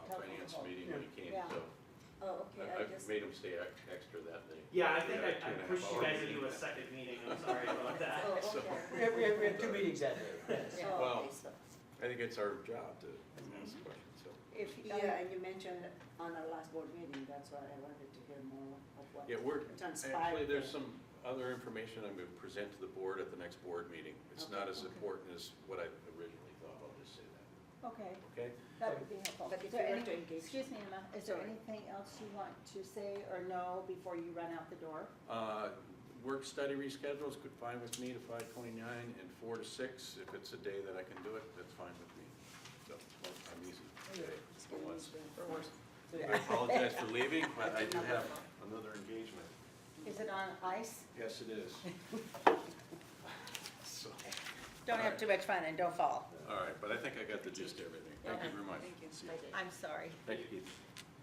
finance Telephone. meeting when he came, Yeah. so. Oh, okay, I I've guess. made them stay extra that day. Yeah, I think I 2.5 pushed you hours. guys into a second meeting, I'm sorry about that. Oh, So- okay. We have 2 meetings that day, yes. Oh, Well, okay, so, I think it's our job to ask questions, so. If, yeah, and you mentioned on our last board meeting, that's why I wanted to hear more of what Yeah, transpired. actually, there's there. some other information I'm gonna present to the board at the next board meeting. It's not Okay, as okay. important as what I originally thought, I'll just say that, okay, okay? that would be helpful. But if Is there you were any- to engage- Excuse me, Emma, is there Sorry. anything else you want to say or know before you run out the door? Work study reschedules, could fine with me to 5:29 and 4 to 6. If it's a day that I can do it, that's fine with me. So, well, I'm easy today for once. I apologize for leaving, but I do have another engagement. Is it on ice? Yes, it is. So, Don't have too much fun and don't fall. all right, but I think I got the gist of everything. Thank you very much. Thank you. See you. I'm sorry. Thank you, Keith.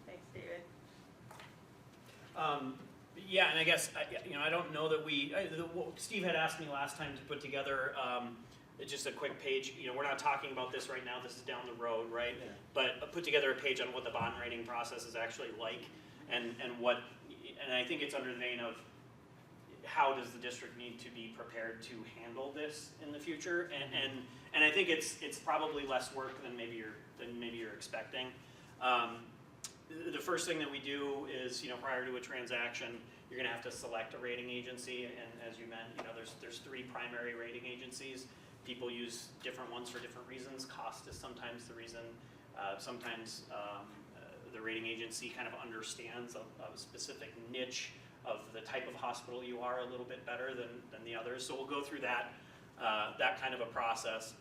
Thanks, David. Yeah, and I guess, I don't know that Steve had asked me last time to put together just a quick page. We're not talking about this right now, this is down the road, right? Yeah. But put together a page on what the bond rating process is actually like and I think it's under the vein of how does the district need to be prepared to handle this in the future? And I think it's probably less work than maybe you're expecting. The first thing that we do is, prior to a transaction, you're gonna have to select a rating agency, and as you meant, there's 3 primary rating agencies. People use different ones for different reasons. Cost is sometimes the reason. Sometimes the rating agency kind of understands a specific niche of the type of hospital you are a little bit better than the others. So we'll go through that kind of a process.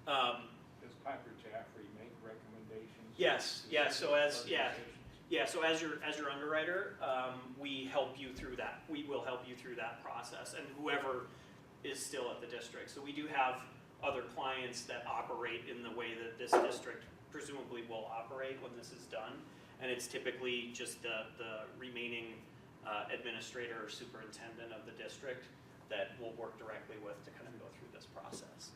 Does Piper Jaffray make recommendations? Yes, to yeah, so as organizations? your underwriter, we help you through that. We will help you through that process, and whoever is still at the district. So we do have other clients that operate in the way that this district presumably will operate when this is done, and it's typically just the remaining administrator or superintendent of the district that we'll work directly with to kind of go through this process.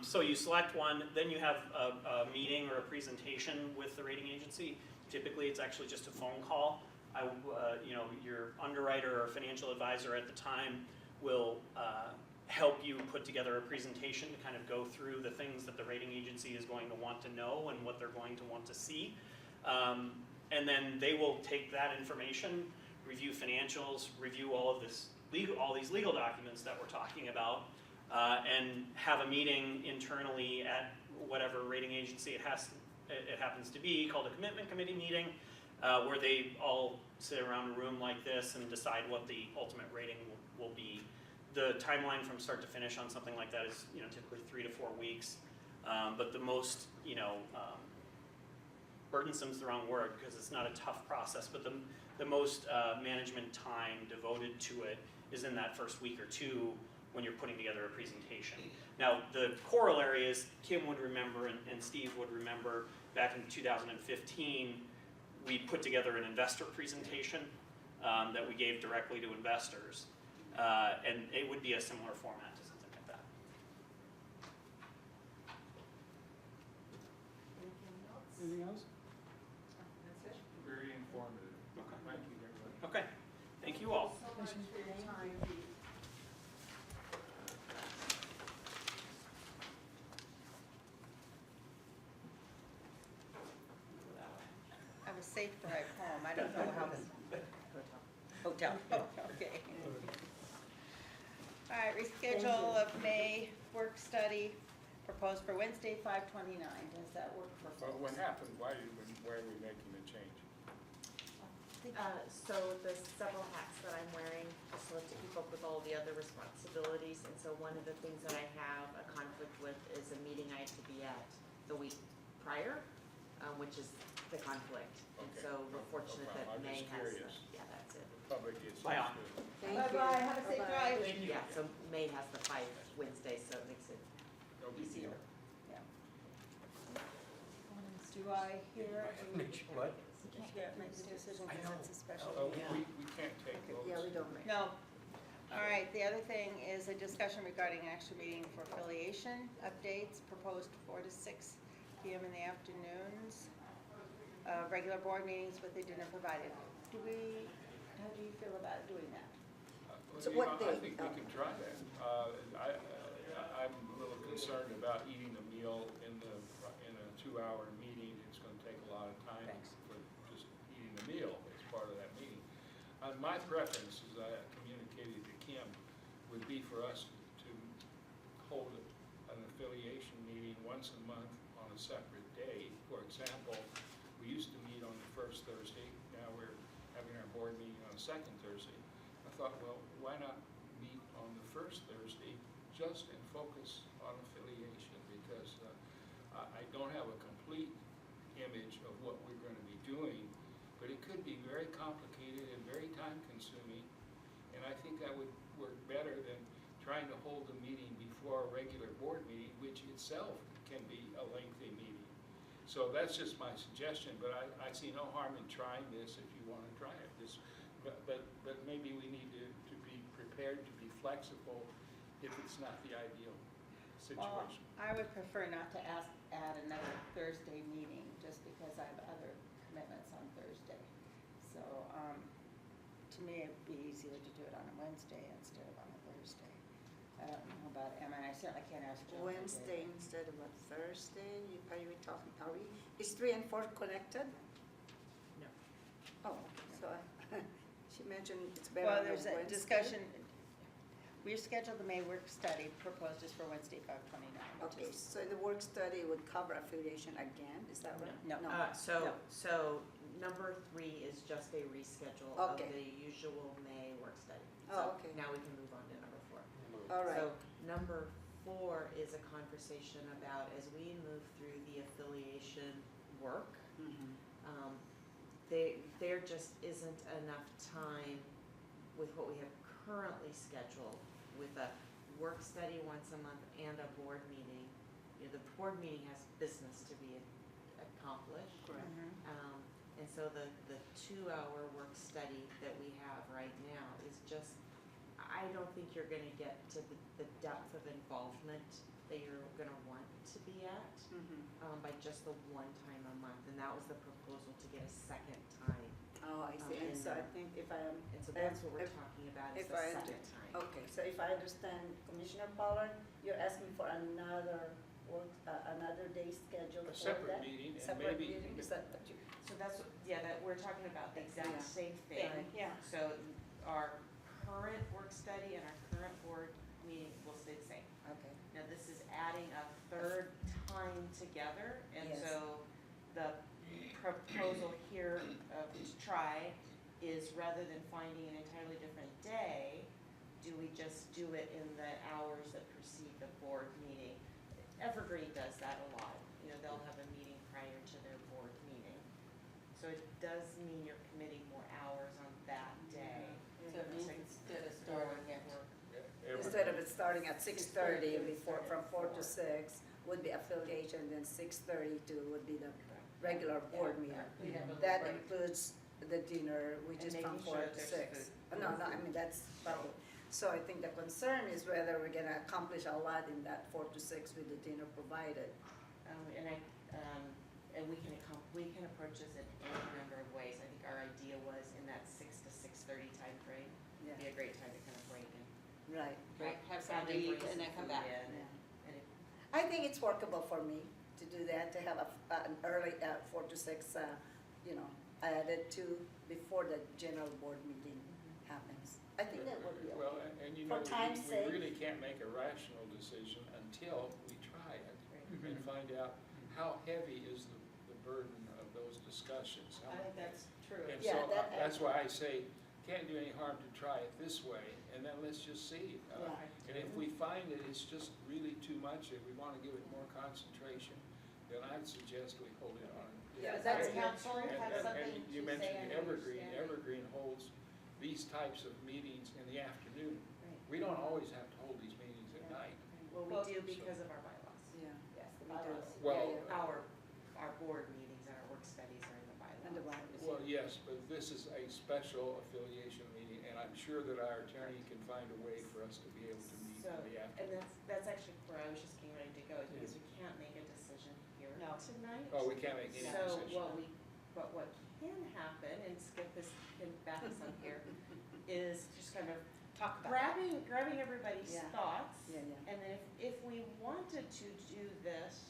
So you select one, then you have a meeting or a presentation with the rating agency. Typically, it's actually just a phone call. Your underwriter or financial advisor at the time will help you put together a presentation to kind of go through the things that the rating agency is going to want to know and what they're going to want to see. And then they will take that information, review financials, review all these legal documents that we're talking about, and have a meeting internally at whatever rating agency it happens to be, called a commitment committee meeting, where they all sit around a room like this and decide what the ultimate rating will be. The timeline from start to finish on something like that is typically 3 to 4 weeks, but the most burdensome is the wrong word because it's not a tough process, but the most management time devoted to it is in that first week or 2 when you're putting together a presentation. Now, the corollary is Kim would remember and Steve would remember back in 2015, we put together an investor presentation that we gave directly to investors. And it would be a similar format to something like that. Anything else? That's it. Very informative. Okay. Thank you very much. Okay, thank you all. So much for your time. Have a safe drive home. I don't know how. Hotel. Okay. All right, reschedule of May work study proposed for Wednesday, 5/29. Does that work for But folks? what happened? Why are we making the change? So the several hats that I'm wearing, just so to keep up with all the other responsibilities, and so one of the things that I have a conflict with is a meeting I have to be at the week prior, which is the conflict. And Okay. so we're fortunate No that problem. I'm May just has, curious. yeah, that's it. Public is. Bye. Thank you. Bye-bye, have a safe Bye-bye. drive. Yeah, so May has the 5 Wednesdays, so it makes it No big easier. deal. Yeah. Do I hear? What? You can't make the decision because it's a special Oh, meeting. we can't take votes. Yeah, we don't. No. All right, the other thing is a discussion regarding an extra meeting for affiliation updates, proposed 4 to 6 p.m. in the afternoons. regular board meetings with the dinner provided. How do you feel about doing that? So You what know, I day? think we can try that. I'm a little concerned about eating a meal in a 2-hour meeting. It's gonna take a lot of time for just eating a meal as part of that meeting. My preference, as I communicated to Kim, would be for us to hold an affiliation meeting once a month on a separate day. For example, we used to meet on the first Thursday, now we're having our board meeting on the second Thursday. I thought, well, why not meet on the first Thursday just and focus on affiliation? Because I don't have a complete image of what we're going to be doing, but it could be very complicated and very time consuming. And I think that would work better than trying to hold a meeting before a regular board meeting, which itself can be a lengthy meeting. So that's just my suggestion, but I see no harm in trying this if you want to try it. But maybe we need to be prepared to be flexible if it's not the ideal situation. Well, I would prefer not to add another Thursday meeting, just because I have other commitments on Thursday. So, to me, it'd be easier to do it on a Wednesday instead of on a Thursday. I don't know about Emma, and I certainly can't ask Jill. to do it. Wednesday instead of a Thursday, is 3 and 4 connected? No. Oh, so she mentioned it's better Well, on a there's a Wednesday. discussion, we've scheduled the May work study, proposed is for Wednesday, 5/29. Okay, so the work study would cover affiliation again, is that right? No. So number 3 is just a reschedule of Okay. the usual May work study. Oh, okay. Now we can move on to number 4. All right. So number 4 is a conversation about, as we move through the affiliation work, Mhm. there just isn't enough time with what we have currently scheduled with a work study once a month and a board meeting. You know, the board meeting has business to be accomplished. Correct. And so the 2-hour work study that we have right now is just, I don't think you're gonna get to the depth of involvement that you're gonna want to be at Mhm. by just the one time a month. And that was the proposal, to get a second time. Oh, I see, and in so I there. think if I am. And so that's what we're if- talking about, is if the I second under- time. Okay, so if I understand Commissioner Pollard, you're asking for another another day scheduled A for separate that? meeting, and Separate maybe- meeting, is that what you? So that's, that we're talking about the Yeah. exact same thing. Right. Yeah. So our current work study and our current board meeting will stay the same. Okay. Now, this is adding a third time together, and Yes. so the proposal here to try is, rather than finding an entirely different day, do we just do it in the hours that precede the board meeting? Evergreen does that a lot. You know, they'll have a meeting prior to their board meeting. So it does mean you're committing more hours on that day. So it means instead of starting at Instead of it starting at 6:30 and before, from 4 to 6 would be affiliation, then 6:30 to would be the regular board meeting. We'd have a little That break. includes the dinner, which And is from making 4 sure to there's 6. food. No, I mean, that's probably, so I think the concern is whether we're gonna accomplish a lot in that 4 to 6 with the dinner provided. And we can approach this in any number of ways. I think our idea was in that 6 to 6:30 timeframe. Yeah. It'd be a great time to kind of break in. Right. Have some them leave bring and then some come food back. in, Yeah. and I think it's workable for me to do that, to have an early 4 to 6, added to before the general board meeting happens. I think that would be Well, okay. and you For know, time's we sake. really can't make a rational decision until we try it and find out how heavy is the burden of those discussions. I think that's true. And Yeah, so that- that's why I say, can't do any harm to try it this way, and then let's just see. Yeah. And if we find that it's just really too much, and we want to give it more concentration, then I'd suggest we hold it on. Yeah, that's And- council and- have and- something and to you say mentioned and Evergreen. understand. Evergreen holds these types of meetings in the afternoon. Right. We don't always have to hold these meetings at night. Well, Well, we do because of our bylaws. Yeah. Yes, the We do. bylaws. Well, Yeah, yeah. Our board meetings and our work studies are in the bylaws. And the bylaws. Well, yes, but this is a special affiliation meeting, and I'm sure that our attorney can find a way for us to be able to meet So, in the and afternoon. that's actually where I was just getting ready to go, is because we can't make a decision here No. tonight. Oh, we can't make any So decision. what we But what can happen, and Skip can back us up here, is just kind of Talk about it. grabbing everybody's Yeah. thoughts. Yeah, yeah. And then if we wanted to do this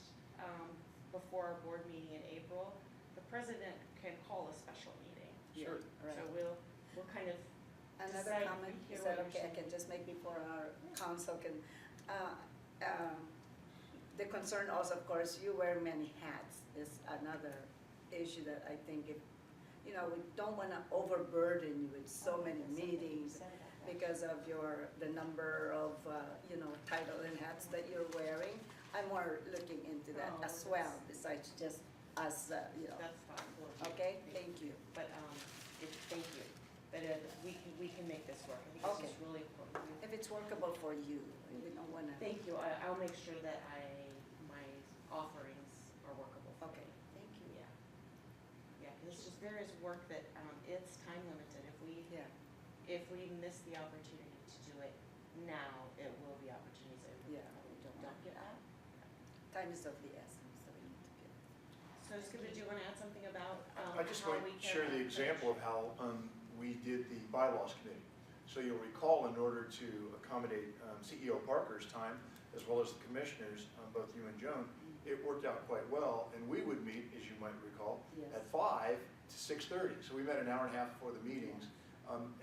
before our board meeting in April, the president can call a special meeting. Sure. Right. So we'll kind of Another decide comment, here is what that you're okay, I saying. can just make before our council can, the concern also, of course, you wear many hats is another issue that I think if, we don't wanna overburden you with so many meetings because of the number of, title and hats that you're wearing. I'm more looking into that Oh, as well, besides just us, That's fine. okay, thank you. But, thank you. But we can make this work. I think Okay. this is really important. If it's workable for you, we don't wanna. Thank you. I'll make sure that my offerings are workable for Okay, me. thank you. Yeah. Yeah, because it's just, there is work that, it's time limited. Yeah. If we miss the opportunity to do it now, it will be opportunities that we Yeah, we don't don't get back. Time is of the essence, so we need to get. So Skip, did you want to add something about I just how might we can share the example of how we did the bylaws committee. So you'll recall, in order to accommodate CEO Parker's time, as well as the commissioners, both you and Joan, it worked out quite well, and we would meet, as you might recall, Yes. at 5 to 6:30. So we met an hour and a half before the meetings,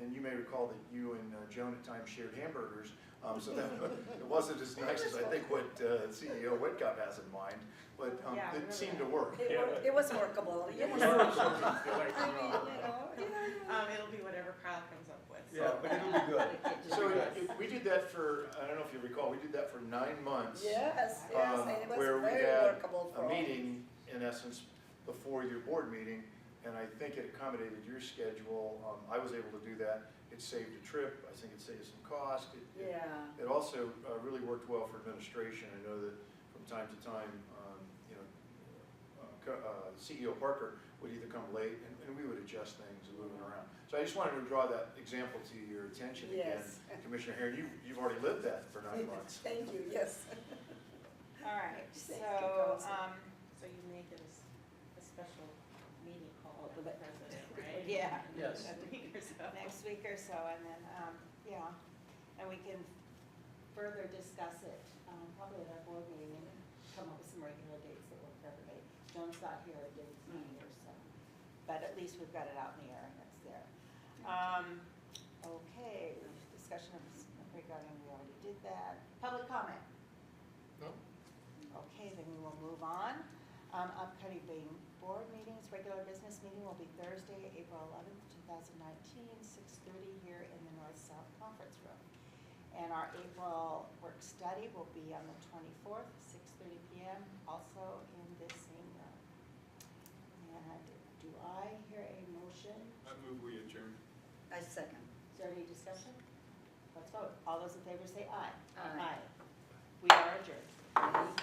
and you may recall that you and Joan at times shared hamburgers, so that it wasn't as nice as I think what CEO Whitcup has in mind, but Yeah, I it remember seemed that. to work. It was workable, it was Feel like, It'll be whatever Kyle comes up with. Yeah, but it'll be good. So we did that for, I don't know if you recall, we did that for 9 months. Yes, and it was Where we very had workable for a all. meeting, in essence, before your board meeting, and I think it accommodated your schedule. I was able to do that. It saved a trip. I think it saved some cost. Yeah, It also really worked well for administration. I know that from time to time, CEO Parker would either come late, and we would adjust things and move it around. So I just wanted to draw that example to your attention again. Yes. Commissioner Herron, you've already lived that for 9 months. thank you, yes. All right, Thank you, so, Council. So you make it a special meeting call with the but- president, right? Yeah. Yes. A week or so. next week or so, and then, and we can Further discuss it, probably at our board meeting, and come up with some regular dates that work for everybody. Joan's not here, Dave's not here, so. but at least we've got it out in the air and it's there. Okay, discussion of regarding, we already did that. Public comment? No. Okay, then we will move on. Upcoming board meetings, regular business meeting will be Thursday, April 11th, 2019, 6:30 here in the North-South Conference Room. And our April work study will be on the 24th, 6:30 p.m., also in this same room. And do I hear a motion? I move we adjourn. I second. Is there any discussion? Let's vote. All those in favor say aye. Aye. We are adjourned. Thank